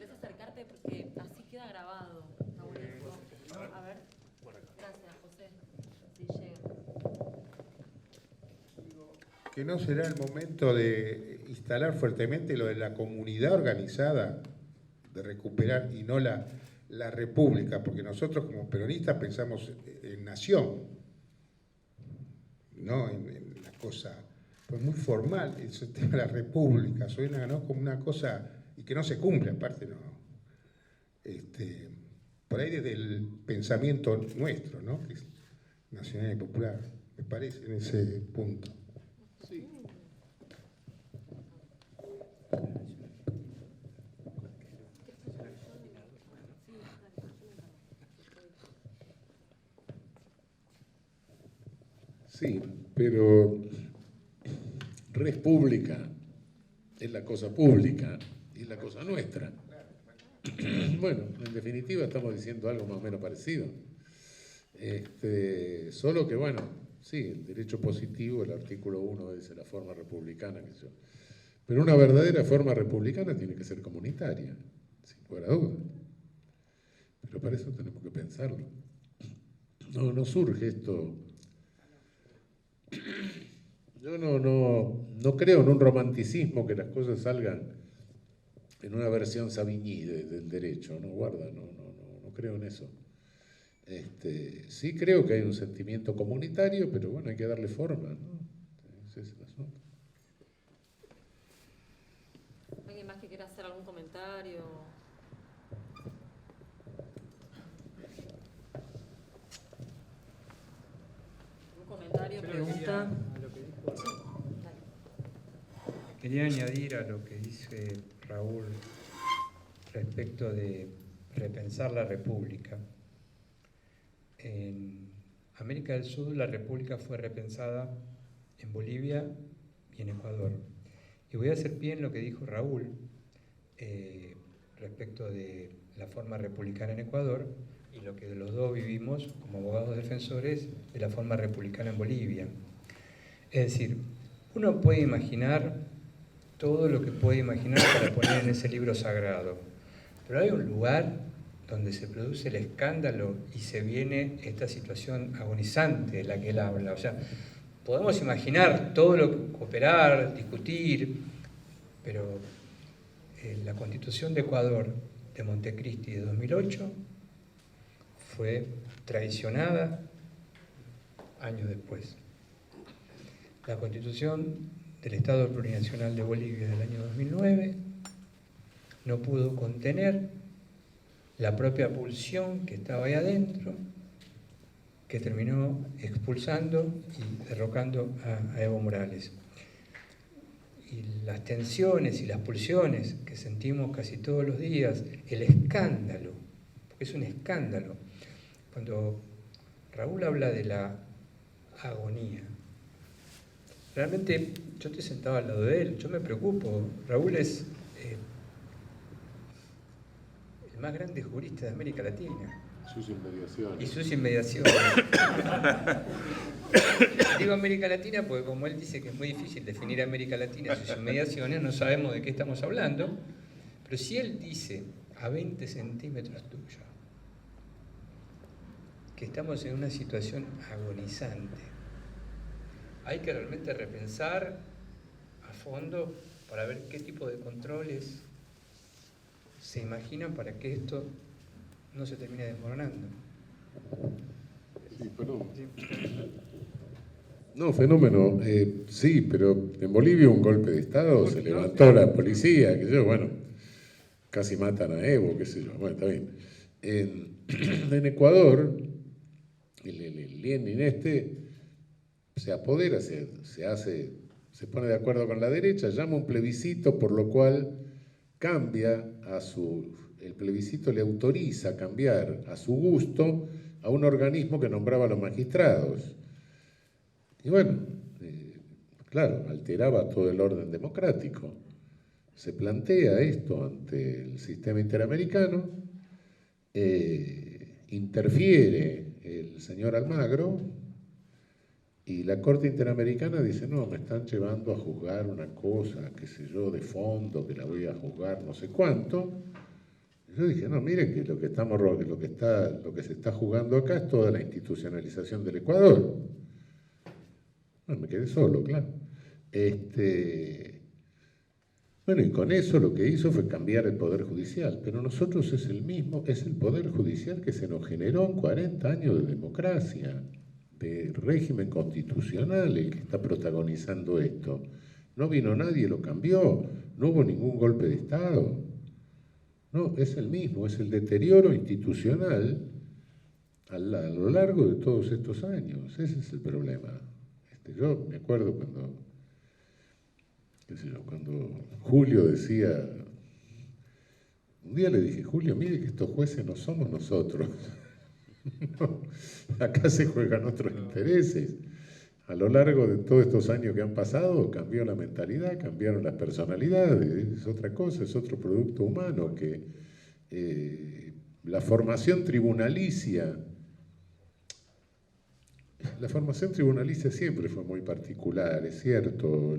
acercarte? Porque así queda grabado. Está buenísimo. A ver. Gracias, José. Así llega. Que no será el momento de instalar fuertemente lo de la comunidad organizada, de recuperar, y no la república, porque nosotros como peronistas pensamos en nación, no en la cosa, pues muy formal, ese tema de la república, suena, ¿no?, como una cosa, y que no se cumple, aparte, no. Por ahí desde el pensamiento nuestro, ¿no?, que es nacional y popular, me parece, en ese punto. Sí. Sí, pero res pública es la cosa pública y la cosa nuestra. Bueno, en definitiva estamos diciendo algo más o menos parecido. Solo que, bueno, sí, el derecho positivo, el artículo 1 dice la forma republicana, qué sé yo. Pero una verdadera forma republicana tiene que ser comunitaria, sin lugar a dudas. Pero para eso tenemos que pensarlo. No surge esto. Yo no creo en un romanticismo que las cosas salgan en una versión Savigny del derecho, no creo en eso. Sí creo que hay un sentimiento comunitario, pero bueno, hay que darle forma, ¿no? Ese es el asunto. ¿Alguien más que quiera hacer algún comentario? ¿Un comentario, pregunta? Quería añadir a lo que dice Raúl respecto de repensar la república. En América del Sur la república fue repensada en Bolivia y en Ecuador. Y voy a hacer pie en lo que dijo Raúl respecto de la forma republicana en Ecuador y lo que los dos vivimos como abogados defensores de la forma republicana en Bolivia. Es decir, uno puede imaginar todo lo que puede imaginar para poner en ese libro sagrado, pero hay un lugar donde se produce el escándalo y se viene esta situación agonizante de la que él habla. O sea, podemos imaginar todo lo que cooperar, discutir, pero la Constitución de Ecuador de Montecristi de 2008 fue traicionada años después. La Constitución del Estado Plurinacional de Bolivia del año 2009 no pudo contener la propia pulsión que estaba ahí adentro, que terminó expulsando y derrocando a Evo Morales. Y las tensiones y las pulsiones que sentimos casi todos los días, el escándalo, porque es un escándalo. Cuando Raúl habla de la agonía, realmente yo estoy sentado al lado de él, yo me preocupo. Raúl es el más grande jurista de América Latina. Sus inmediaciones. Y sus inmediaciones. Digo América Latina porque como él dice que es muy difícil definir América Latina y sus inmediaciones, no sabemos de qué estamos hablando, pero si él dice a 20 centímetros tuyo que estamos en una situación agonizante, hay que realmente repensar a fondo para ver qué tipo de controles se imaginan para que esto no se termine desmoronando. Sí, perdón. No, fenómeno. Sí, pero en Bolivia un golpe de Estado, se levantó la policía, que yo, bueno, casi matan a Evo, qué sé yo, bueno, está bien. En Ecuador, el Lenin se apodera, se pone de acuerdo con la derecha, llama un plebiscito, por lo cual el plebiscito le autoriza cambiar a su gusto a un organismo que nombraba a los magistrados. Y bueno, claro, alteraba todo el orden democrático. Se plantea esto ante el sistema interamericano, interfiere el señor Almagro y la Corte Interamericana dice, no, me están llevando a juzgar una cosa, qué sé yo, de fondo, que la voy a juzgar no sé cuánto. Y yo dije, no, miren que lo que se está jugando acá es toda la institucionalización del Ecuador. Bueno, me quedé solo, claro. Bueno, y con eso lo que hizo fue cambiar el Poder Judicial, pero nosotros es el Poder Judicial que se nos generó en 40 años de democracia, de régimen constitucional, el que está protagonizando esto. No vino nadie, lo cambió, no hubo ningún golpe de Estado. No, es el mismo, es el deterioro institucional a lo largo de todos estos años. Ese es el problema. Yo me acuerdo cuando Julio decía, un día le dije, Julio, mire que estos jueces no somos nosotros. No, acá se juegan otros intereses. A lo largo de todos estos años que han pasado, cambió la mentalidad, cambiaron las personalidades, es otra cosa, es otro producto humano que la formación tribunalicia siempre fue muy particular, es cierto.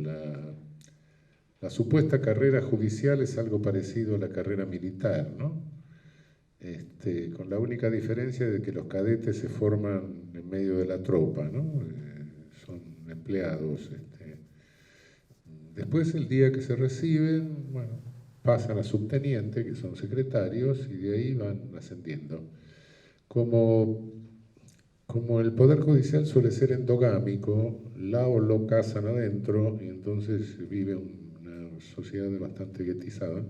La supuesta carrera judicial es algo parecido a la carrera militar, ¿no? Con la única diferencia de que los cadetes se forman en medio de la tropa, ¿no? Son empleados. Después, el día que se reciben, bueno, pasan a subteniente, que son secretarios, y de ahí van ascendiendo. Como el Poder Judicial suele ser endogámico, lo casan adentro, y entonces vive una sociedad bastante guetizada.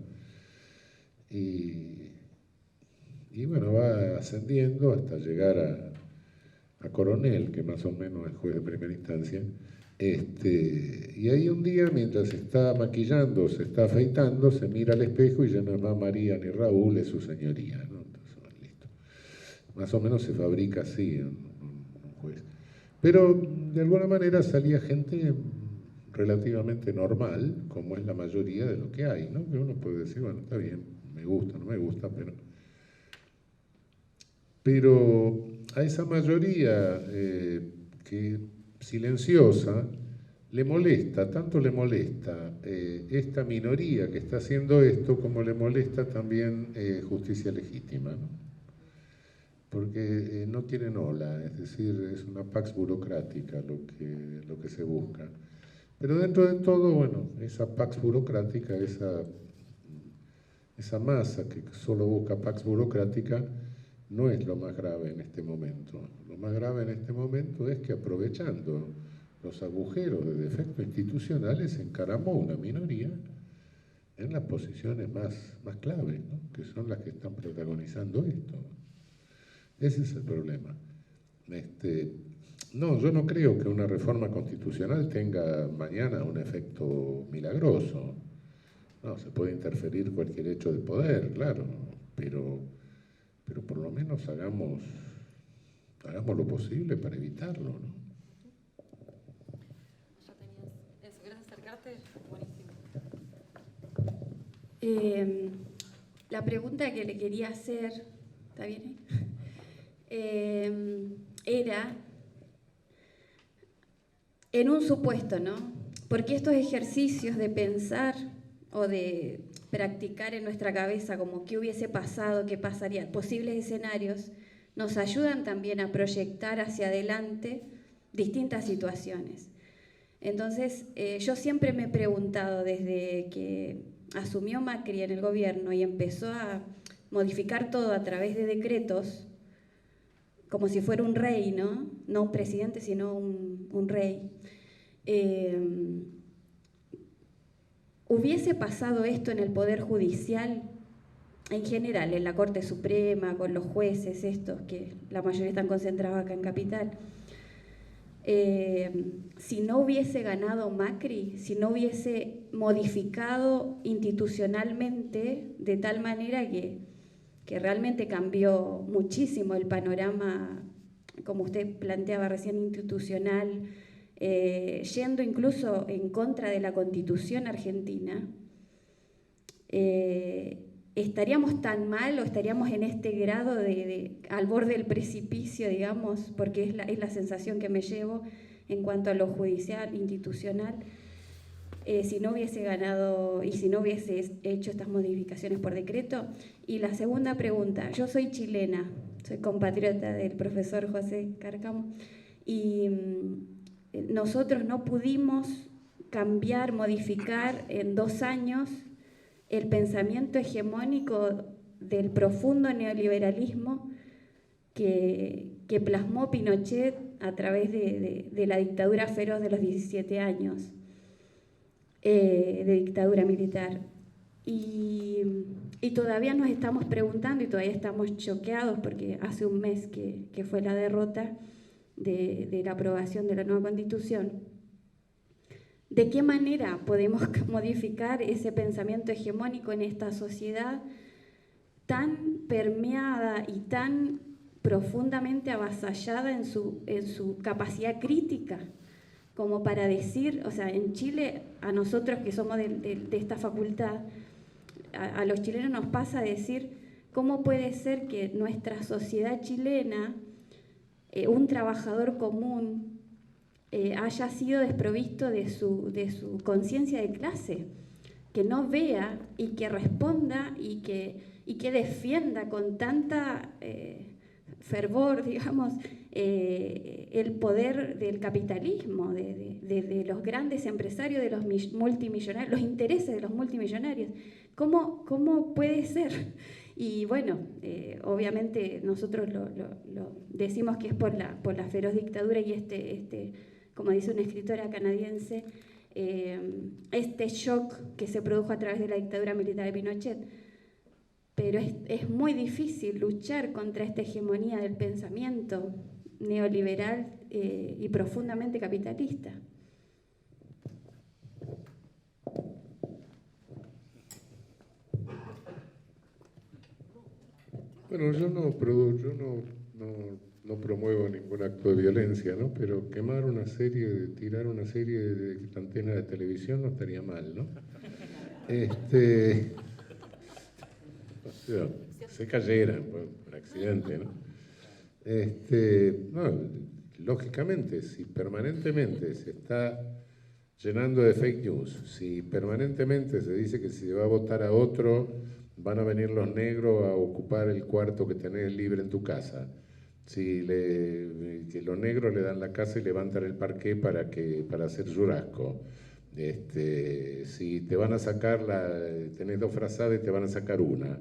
Y bueno, va ascendiendo hasta llegar a coronel, que más o menos es juez de primera instancia. Y ahí un día, mientras se está maquillando, se está afeitando, se mira al espejo y ya no es más María ni Raúl, es su señoría, ¿no? Entonces, bueno, listo. Más o menos se fabrica así un juez. Pero de alguna manera salía gente relativamente normal, como es la mayoría de lo que hay, ¿no? Que uno puede decir, bueno, está bien, me gusta, no me gusta, pero a esa mayoría que silenciosa le molesta, tanto le molesta esta minoría que está haciendo esto, como le molesta también justicia legítima, ¿no? Porque no tienen ola, es decir, es una pax burocrática lo que se busca. Pero dentro de todo, bueno, esa pax burocrática, esa masa que solo busca pax burocrática, no es lo más grave en este momento. Lo más grave en este momento es que, aprovechando los agujeros de defecto institucionales, se encaramó una minoría en las posiciones más claves, ¿no? Que son las que están protagonizando esto. Ese es el problema. No, yo no creo que una reforma constitucional tenga mañana un efecto milagroso. No, se puede interferir cualquier hecho de poder, claro, pero por lo menos hagamos lo posible para evitarlo, ¿no? Ya tenías eso, ¿querés acercarte? Buenísimo. La pregunta que le quería hacer, ¿está bien? Era, en un supuesto, ¿no? Porque estos ejercicios de pensar o de practicar en nuestra cabeza como qué hubiese pasado, qué pasaría, posibles escenarios, nos ayudan también a proyectar hacia adelante distintas situaciones. Entonces, yo siempre me he preguntado, desde que asumió Macri en el gobierno y empezó a modificar todo a través de decretos, como si fuera un rey, ¿no? No un presidente, sino un rey. ¿Hubiese pasado esto en el Poder Judicial? En general, en la Corte Suprema, con los jueces estos, que la mayoría están concentrados acá en Capital. Si no hubiese ganado Macri, si no hubiese modificado institucionalmente de tal manera que realmente cambió muchísimo el panorama, como usted planteaba recién, institucional, yendo incluso en contra de la Constitución argentina, ¿estaríamos tan mal o estaríamos en este grado al borde del precipicio, digamos? Porque es la sensación que me llevo en cuanto a lo judicial, institucional, si no hubiese ganado y si no hubiese hecho estas modificaciones por decreto. Y la segunda pregunta, yo soy chilena, soy compatriota del profesor José Cárcamo, y nosotros no pudimos cambiar, modificar en 2 años el pensamiento hegemónico del profundo neoliberalismo que plasmó Pinochet a través de la dictadura feroz de los 17 años, de dictadura militar. Y todavía nos estamos preguntando y todavía estamos choqueados porque hace un mes que fue la derrota de la aprobación de la nueva Constitución. ¿De qué manera podemos modificar ese pensamiento hegemónico en esta sociedad tan permeada y tan profundamente avasallada en su capacidad crítica, como para decir, o sea, en Chile, a nosotros que somos de esta facultad, a los chilenos nos pasa a decir, ¿cómo puede ser que nuestra sociedad chilena, un trabajador común, haya sido desprovisto de su conciencia de clase, que no vea y que responda y que defienda con tanta fervor, digamos, el poder del capitalismo, de los grandes empresarios, de los multimillonarios, los intereses de los multimillonarios? ¿Cómo puede ser? Y bueno, obviamente nosotros lo decimos que es por la feroz dictadura y como dice una escritora canadiense, este shock que se produjo a través de la dictadura militar de Pinochet. Pero es muy difícil luchar contra esta hegemonía del pensamiento neoliberal y profundamente capitalista. Bueno, yo no promuevo ningún acto de violencia, ¿no? Pero tirar una serie de antenas de televisión no estaría mal, ¿no? O sea, se cayeran por accidente, ¿no? No, lógicamente, si permanentemente se está llenando de fake news, si permanentemente se dice que si se va a votar a otro, van a venir los negros a ocupar el cuarto que tenés libre en tu casa, que los negros le dan la casa y levantan el parqué para hacer churrasco, si te van a sacar tenés 2 frazadas y te van a sacar una.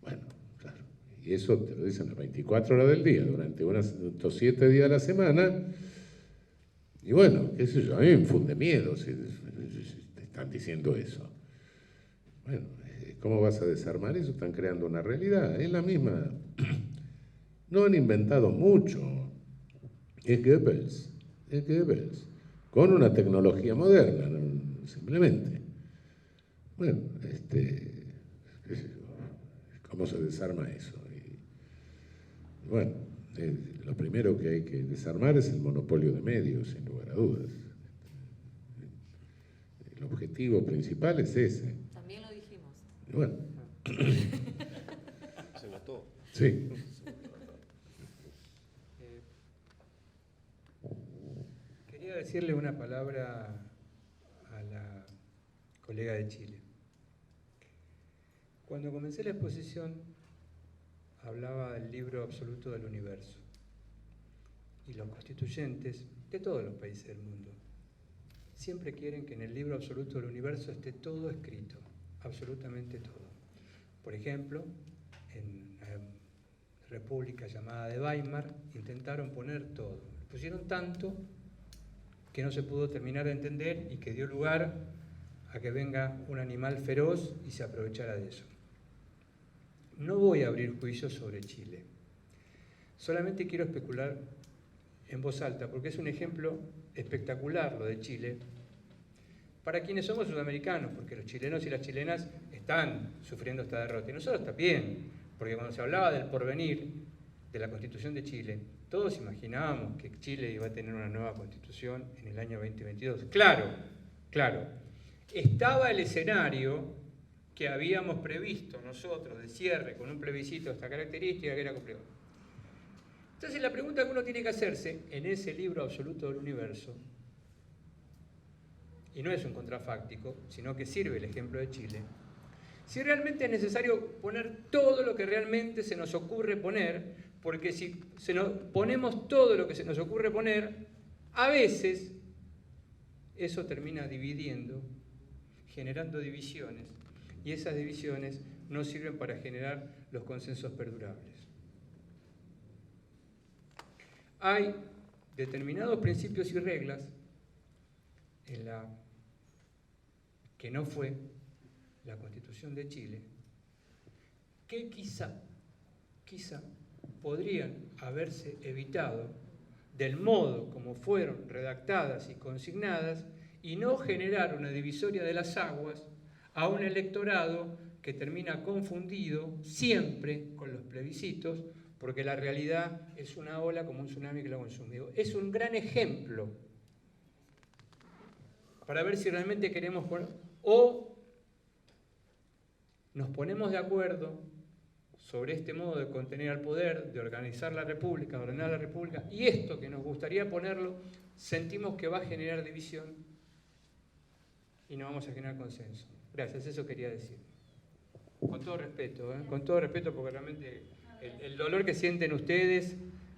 Bueno, claro, y eso te lo dicen las 24 horas del día, durante unos 7 días a la semana, y bueno, qué sé yo, a mí me infunde miedo si te están diciendo eso. Bueno, ¿cómo vas a desarmar eso? Están creando una realidad, es la misma. No han inventado mucho, es Goebbels, con una tecnología moderna, simplemente. Bueno, ¿cómo se desarma eso? Y bueno, lo primero que hay que desarmar es el monopolio de medios, sin lugar a dudas. El objetivo principal es ese. También lo dijimos. Y bueno. Se votó. Sí. Quería decirle una palabra a la colega de Chile. Cuando comencé la exposición, hablaba del libro absoluto del universo. Y los constituyentes de todos los países del mundo siempre quieren que en el libro absoluto del universo esté todo escrito, absolutamente todo. Por ejemplo, en la república llamada de Weimar, intentaron poner todo. Pusieron tanto que no se pudo terminar de entender y que dio lugar a que venga un animal feroz y se aprovechara de eso. No voy a abrir juicios sobre Chile. Solamente quiero especular en voz alta, porque es un ejemplo espectacular lo de Chile, para quienes somos sudamericanos, porque los chilenos y las chilenas están sufriendo esta derrota. Y nosotros también, porque cuando se hablaba del porvenir de la Constitución de Chile, todos imaginábamos que Chile iba a tener una nueva Constitución en el año 2022. Claro, claro. Estaba el escenario que habíamos previsto nosotros de cierre con un plebiscito de esta característica que era complejo. Entonces la pregunta que uno tiene que hacerse en ese libro absoluto del universo, y no es un contrafáctico, sino que sirve el ejemplo de Chile, si realmente es necesario poner todo lo que realmente se nos ocurre poner, porque si ponemos todo lo que se nos ocurre poner, a veces eso termina dividiendo, generando divisiones, y esas divisiones no sirven para generar los consensos perdurables. Hay determinados principios y reglas en la que no fue la Constitución de Chile, que quizá podrían haberse evitado del modo como fueron redactadas y consignadas y no generar una divisoria de las aguas a un electorado que termina confundido siempre con los plebiscitos, porque la realidad es una ola como un tsunami que lo ha consumido. Es un gran ejemplo para ver si realmente queremos poner, o nos ponemos de acuerdo sobre este modo de contener al poder, de organizar la República, de ordenar la República, y esto que nos gustaría ponerlo, sentimos que va a generar división y no vamos a generar consenso. Gracias, eso quería decir. Con todo respeto, porque realmente el dolor que sienten ustedes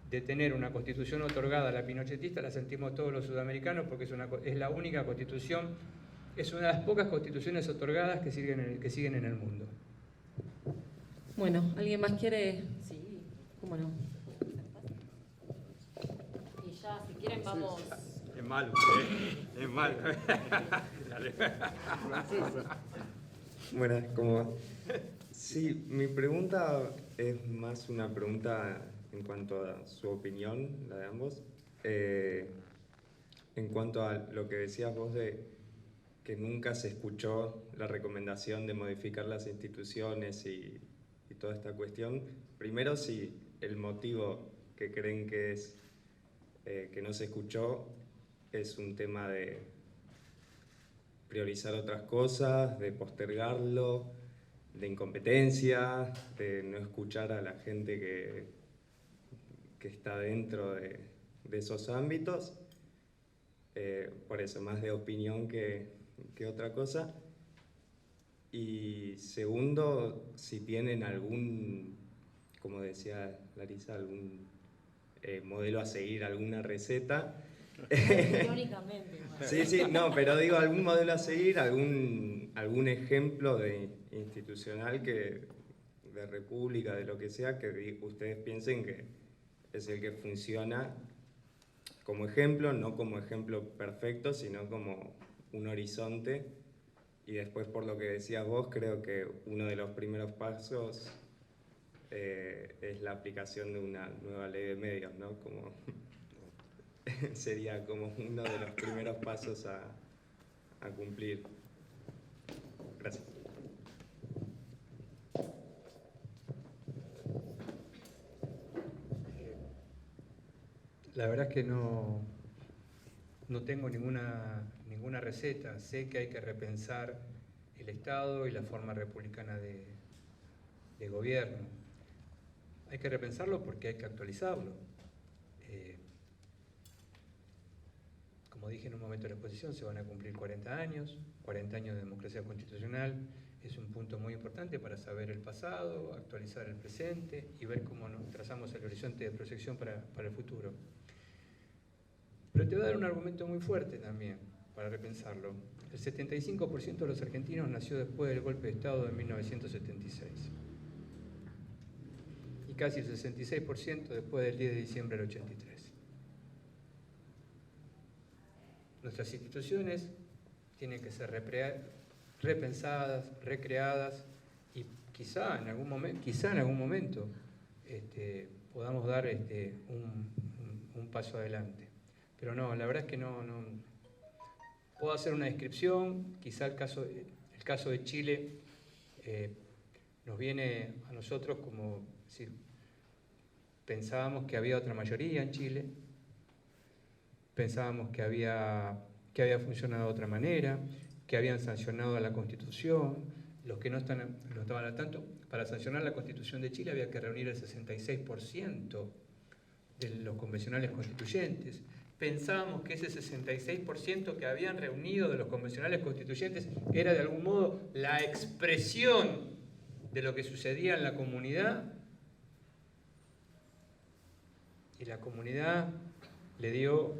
de tener una constitución otorgada a la pinochetista la sentimos todos los sudamericanos, porque es la única constitución, es una de las pocas constituciones otorgadas que siguen en el mundo. Bueno, ¿alguien más quiere? Sí, cómo no. Y ya, si quieren, vamos. Es malo, es malo. Buenas, ¿cómo va? Sí, mi pregunta es más una pregunta en cuanto a su opinión, la de ambos. En cuanto a lo que decías vos de que nunca se escuchó la recomendación de modificar las instituciones y toda esta cuestión. Primero, si el motivo que creen que es que no se escuchó es un tema de priorizar otras cosas, de postergarlo, de incompetencia, de no escuchar a la gente que está dentro de esos ámbitos. Por eso, más de opinión que otra cosa. Y segundo, si tienen algún, como decía Larisa, algún modelo a seguir, alguna receta. Irónicamente. Sí, no, pero digo, algún modelo a seguir, algún ejemplo de institucional de república, de lo que sea, que ustedes piensen que es el que funciona como ejemplo, no como ejemplo perfecto, sino como un horizonte. Y después, por lo que decías vos, creo que uno de los primeros pasos es la aplicación de una nueva ley de medios, ¿no? Como sería como uno de los primeros pasos a cumplir. Gracias. La verdad es que no tengo ninguna receta. Sé que hay que repensar el Estado y la forma republicana de gobierno. Hay que repensarlo porque hay que actualizarlo. Como dije en un momento de la exposición, se van a cumplir 40 años de democracia constitucional. Es un punto muy importante para saber el pasado, actualizar el presente y ver cómo nos trazamos el horizonte de proyección para el futuro. Pero te voy a dar un argumento muy fuerte también para repensarlo. El 75% de los argentinos nació después del golpe de Estado de 1976. Y y casi el 66% después del 10 de diciembre del 83. Nuestras instituciones tienen que ser repensadas, recreadas y quizá en algún momento podamos dar un paso adelante. Pero no, la verdad es que no puedo hacer una descripción, quizá el caso de Chile nos viene a nosotros como decir, pensábamos que había otra mayoría en Chile, pensábamos que había funcionado de otra manera, que habían sancionado a la Constitución. Los que no estaban al tanto, para sancionar la Constitución de Chile había que reunir el 66% de los convencionales constituyentes. Pensábamos que ese 66% que habían reunido de los convencionales constituyentes era de algún modo la expresión de lo que sucedía en la comunidad, y la comunidad le dio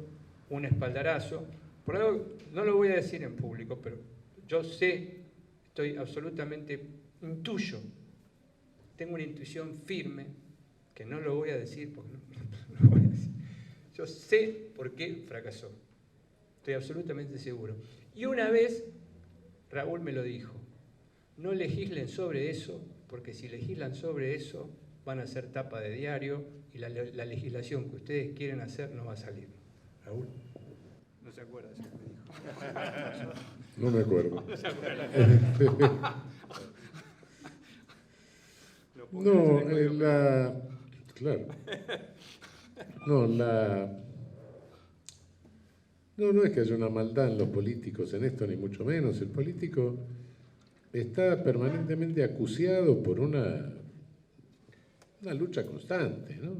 un espaldarazo. Por algo, no lo voy a decir en público, pero yo sé, estoy absolutamente, intuyo, tengo una intuición firme, que no lo voy a decir porque no lo voy a decir. Yo sé por qué fracasó, estoy absolutamente seguro. Y una vez Raúl me lo dijo, no legislen sobre eso, porque si legislan sobre eso van a ser tapa de diario y la legislación que ustedes quieren hacer no va a salir. Raúl, ¿no se acuerda de eso que me dijo? No me acuerdo. No se acuerda. Claro. No es que haya una maldad en los políticos en esto, ni mucho menos. El político está permanentemente acuciado por una lucha constante, ¿no?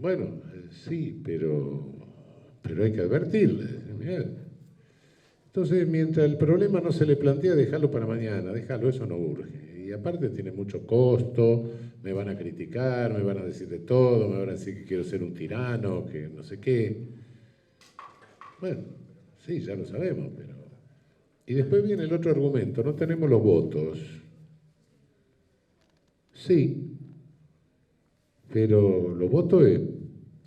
Bueno, sí, pero hay que advertirle. Mirá. Entonces, mientras el problema no se le plantea, déjalo para mañana, déjalo, eso no urge. Y aparte tiene mucho costo, me van a criticar, me van a decir de todo, me van a decir que quiero ser un tirano, que no sé qué. Bueno, sí, ya lo sabemos, pero... Y después viene el otro argumento, no tenemos los votos. Sí, pero los votos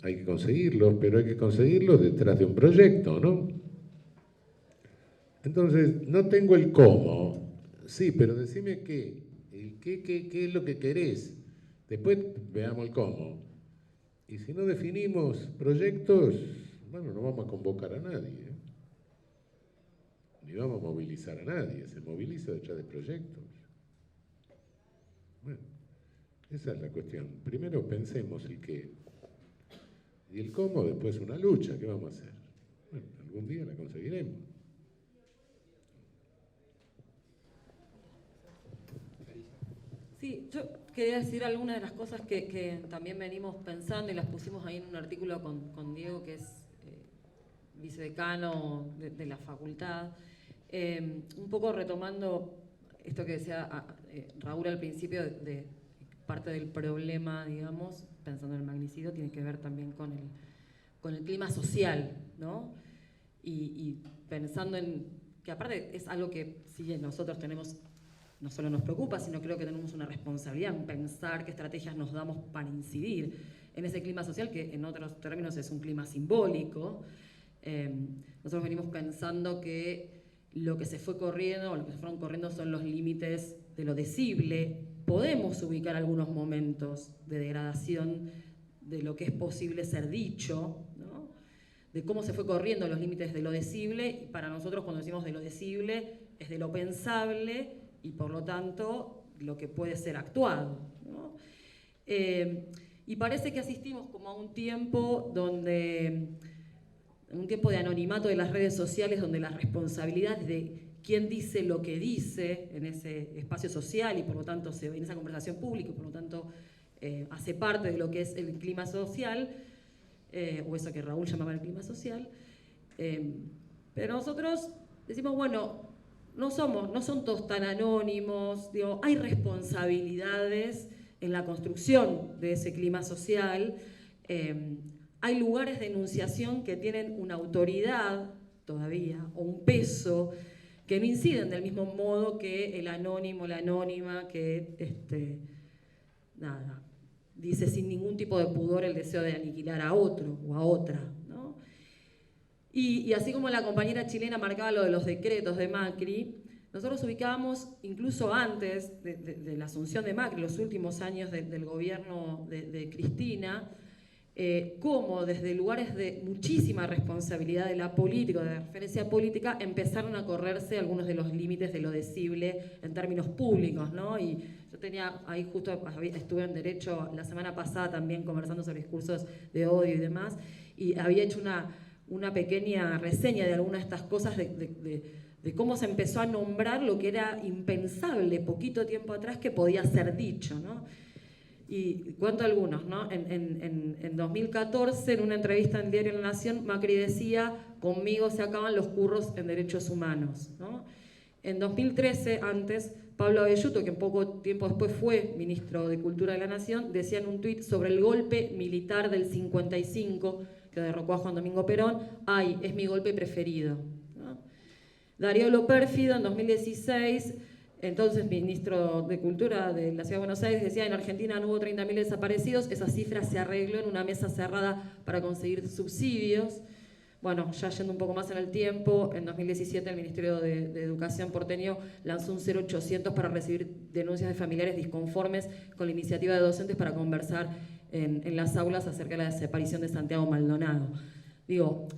hay que conseguirlos, pero hay que conseguirlos detrás de un proyecto, ¿no? Entonces, no tengo el cómo. Sí, pero decime qué. ¿Qué es lo que querés? Después veamos el cómo. Y si no definimos proyectos, bueno, no vamos a convocar a nadie, ¿eh? Ni vamos a movilizar a nadie. Se moviliza detrás de proyectos. Bueno, esa es la cuestión. Primero pensemos el qué. Y el cómo después una lucha. ¿Qué vamos a hacer? Bueno, algún día la conseguiremos. Sí, yo quería decir algunas de las cosas que también venimos pensando y las pusimos ahí en un artículo con Diego, que es vicedecano de la facultad. Un poco retomando esto que decía Raúl al principio, de parte del problema, digamos, pensando en el magnicidio, tiene que ver también con el clima social, ¿no? Y pensando en que aparte es algo que si nosotros tenemos, no solo nos preocupa, sino creo que tenemos una responsabilidad en pensar qué estrategias nos damos para incidir en ese clima social, que en otros términos es un clima simbólico. Nosotros venimos pensando que lo que se fue corriendo, o lo que se fueron corriendo son los límites de lo decible. Podemos ubicar algunos momentos de degradación de lo que es posible ser dicho, ¿no? De cómo se fue corriendo los límites de lo decible, y para nosotros cuando decimos de lo decible es de lo pensable y por lo tanto lo que puede ser actuado, ¿no? Y parece que asistimos como a un tiempo donde, un tiempo de anonimato de las redes sociales, donde las responsabilidades de quién dice lo que dice en ese espacio social y por lo tanto en esa conversación pública y por lo tanto hace parte de lo que es el clima social, o eso que Raúl llamaba el clima social, pero nosotros decimos, bueno, no son todos tan anónimos, digo, hay responsabilidades en la construcción de ese clima social, hay lugares de enunciación que tienen una autoridad todavía, o un peso, que no inciden del mismo modo que el anónimo, la anónima, que dice sin ningún tipo de pudor el deseo de aniquilar a otro o a otra, ¿no? Y así como la compañera chilena marcaba lo de los decretos de Macri, nosotros ubicábamos incluso antes de la asunción de Macri, los últimos años del gobierno de Cristina, cómo desde lugares de muchísima responsabilidad de la política, de referencia política, empezaron a correrse algunos de los límites de lo decible en términos públicos, ¿no? Y yo tenía ahí justo, estuve en Derecho la semana pasada también conversando sobre discursos de odio y demás, y había hecho una pequeña reseña de algunas de estas cosas de cómo se empezó a nombrar lo que era impensable poquito tiempo atrás que podía ser dicho, ¿no? Y cuento algunos, ¿no? En 2014, en una entrevista en el diario La Nación, Macri decía: conmigo se acaban los curros en derechos humanos, ¿no? En 2013, antes, Pablo Abelluto, que poco tiempo después fue ministro de Cultura de la Nación, decía en un tuit sobre el golpe militar del 55 que derrocó a Juan Domingo Perón: ¡ay, es mi golpe preferido! ¿No? Darío Lopérfido, en 2016, entonces ministro de Cultura de la Ciudad de Buenos Aires, decía: en Argentina no hubo 30.000 desaparecidos, esa cifra se arregló en una mesa cerrada para conseguir subsidios. Bueno, ya yendo un poco más en el tiempo, en 2017 el Ministerio de Educación porteño lanzó un 0800 para recibir denuncias de familiares disconformes con la iniciativa de docentes para conversar en las aulas acerca de la desaparición de Santiago Maldonado. Digo,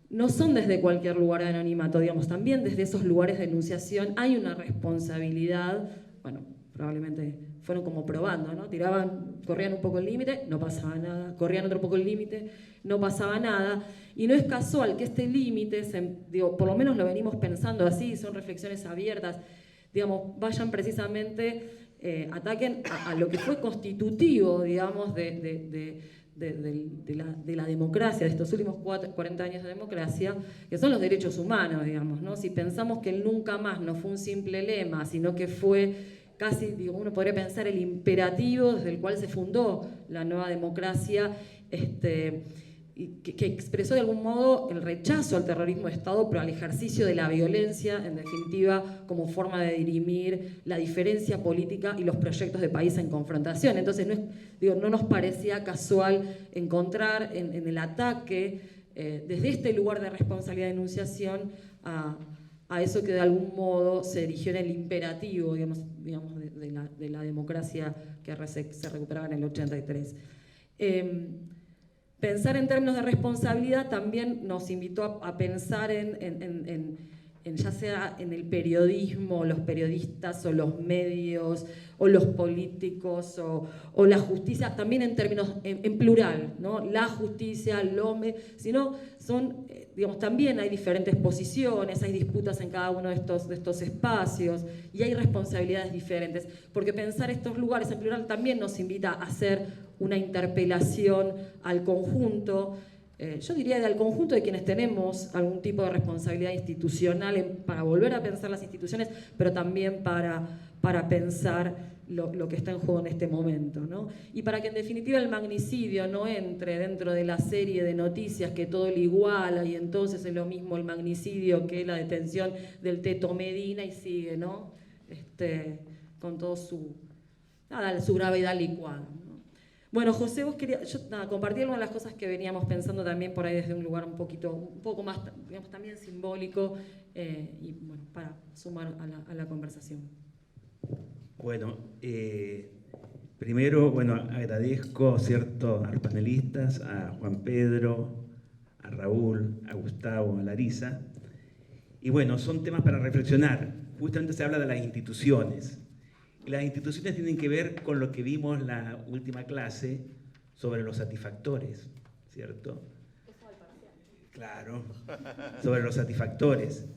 no son desde cualquier lugar de anonimato, digamos, también desde esos lugares de denunciación hay una responsabilidad. Bueno, probablemente fueron como probando, ¿no? Corrían un poco el límite, no pasaba nada, corrían otro poco el límite, no pasaba nada, y no es casual que este límite, por lo menos lo venimos pensando así, son reflexiones abiertas, digamos, vayan precisamente, ataquen a lo que fue constitutivo, digamos, de la democracia, de estos últimos 40 años de democracia, que son los derechos humanos, digamos, ¿no? Si pensamos que el nunca más no fue un simple lema, sino que fue casi, uno podría pensar, el imperativo desde el cual se fundó la nueva democracia, que expresó de algún modo el rechazo al terrorismo de Estado, pero al ejercicio de la violencia, en definitiva, como forma de dirimir la diferencia política y los proyectos de país en confrontación. Entonces, no nos parecía casual encontrar en el ataque, desde este lugar de responsabilidad de enunciación, a eso que de algún modo se erigió en el imperativo, digamos de la democracia que se recuperaba en el 83. Pensar en términos de responsabilidad también nos invitó a pensar en ya sea en el periodismo, los periodistas o los medios o los políticos o la justicia, también en términos en plural, ¿no? La justicia, sino son, digamos, también hay diferentes posiciones, hay disputas en cada uno de estos espacios y hay responsabilidades diferentes, porque pensar estos lugares en plural también nos invita a hacer una interpelación al conjunto, yo diría al conjunto de quienes tenemos algún tipo de responsabilidad institucional para volver a pensar las instituciones, pero también para pensar lo que está en juego en este momento, ¿no? Y para que en definitiva el magnicidio no entre dentro de la serie de noticias que todo lo iguala y entonces es lo mismo el magnicidio que la detención del Teto Medina y sigue, ¿no? Con todo su gravedad licuada, ¿no? Bueno, José, vos querías compartir algunas de las cosas que veníamos pensando también por ahí desde un lugar un poco más, digamos, también simbólico, y bueno, para sumar a la conversación. Bueno, primero, bueno, agradezco, ¿cierto?, a los panelistas, a Juan Pedro, a Raúl, a Gustavo, a Larisa. Y bueno, son temas para reflexionar. Justamente se habla de las instituciones. Y las instituciones tienen que ver con lo que vimos en la última clase sobre los satisfactores, ¿cierto? Eso al parcial. Claro, sobre los satisfactores.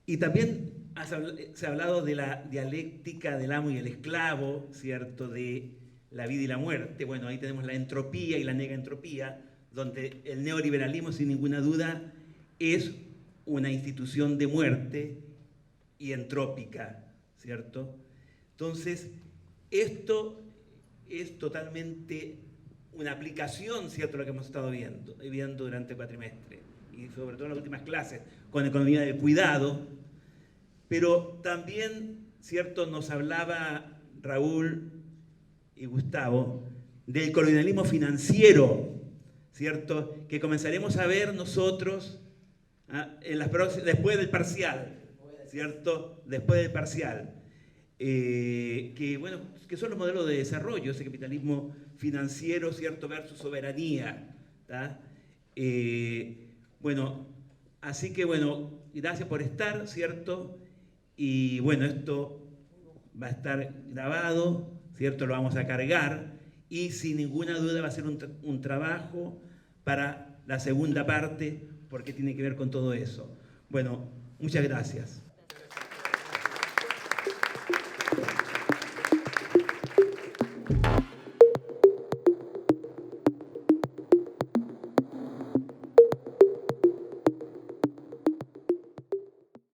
Y también se ha hablado de la dialéctica del amo y el esclavo, ¿cierto?, de la vida y la muerte. Bueno, ahí tenemos la entropía y la negaentropía, donde el neoliberalismo, sin ninguna duda, es una institución de muerte y entrópica, ¿cierto? Entonces, esto es totalmente una aplicación, ¿cierto?, lo que hemos estado viendo durante el cuatrimestre, y sobre todo en las últimas clases, con economía del cuidado, pero también, ¿cierto?, nos hablaba Raúl y Gustavo del colonialismo financiero, ¿cierto?, que comenzaremos a ver nosotros después del parcial, ¿cierto?, después del parcial. Que son los modelos de desarrollo, ese capitalismo financiero, ¿cierto?, versus soberanía. Así que gracias por estar, ¿cierto? Y esto va a estar grabado, ¿cierto? Lo vamos a cargar y sin ninguna duda va a ser un trabajo para la segunda parte porque tiene que ver con todo eso. Muchas gracias.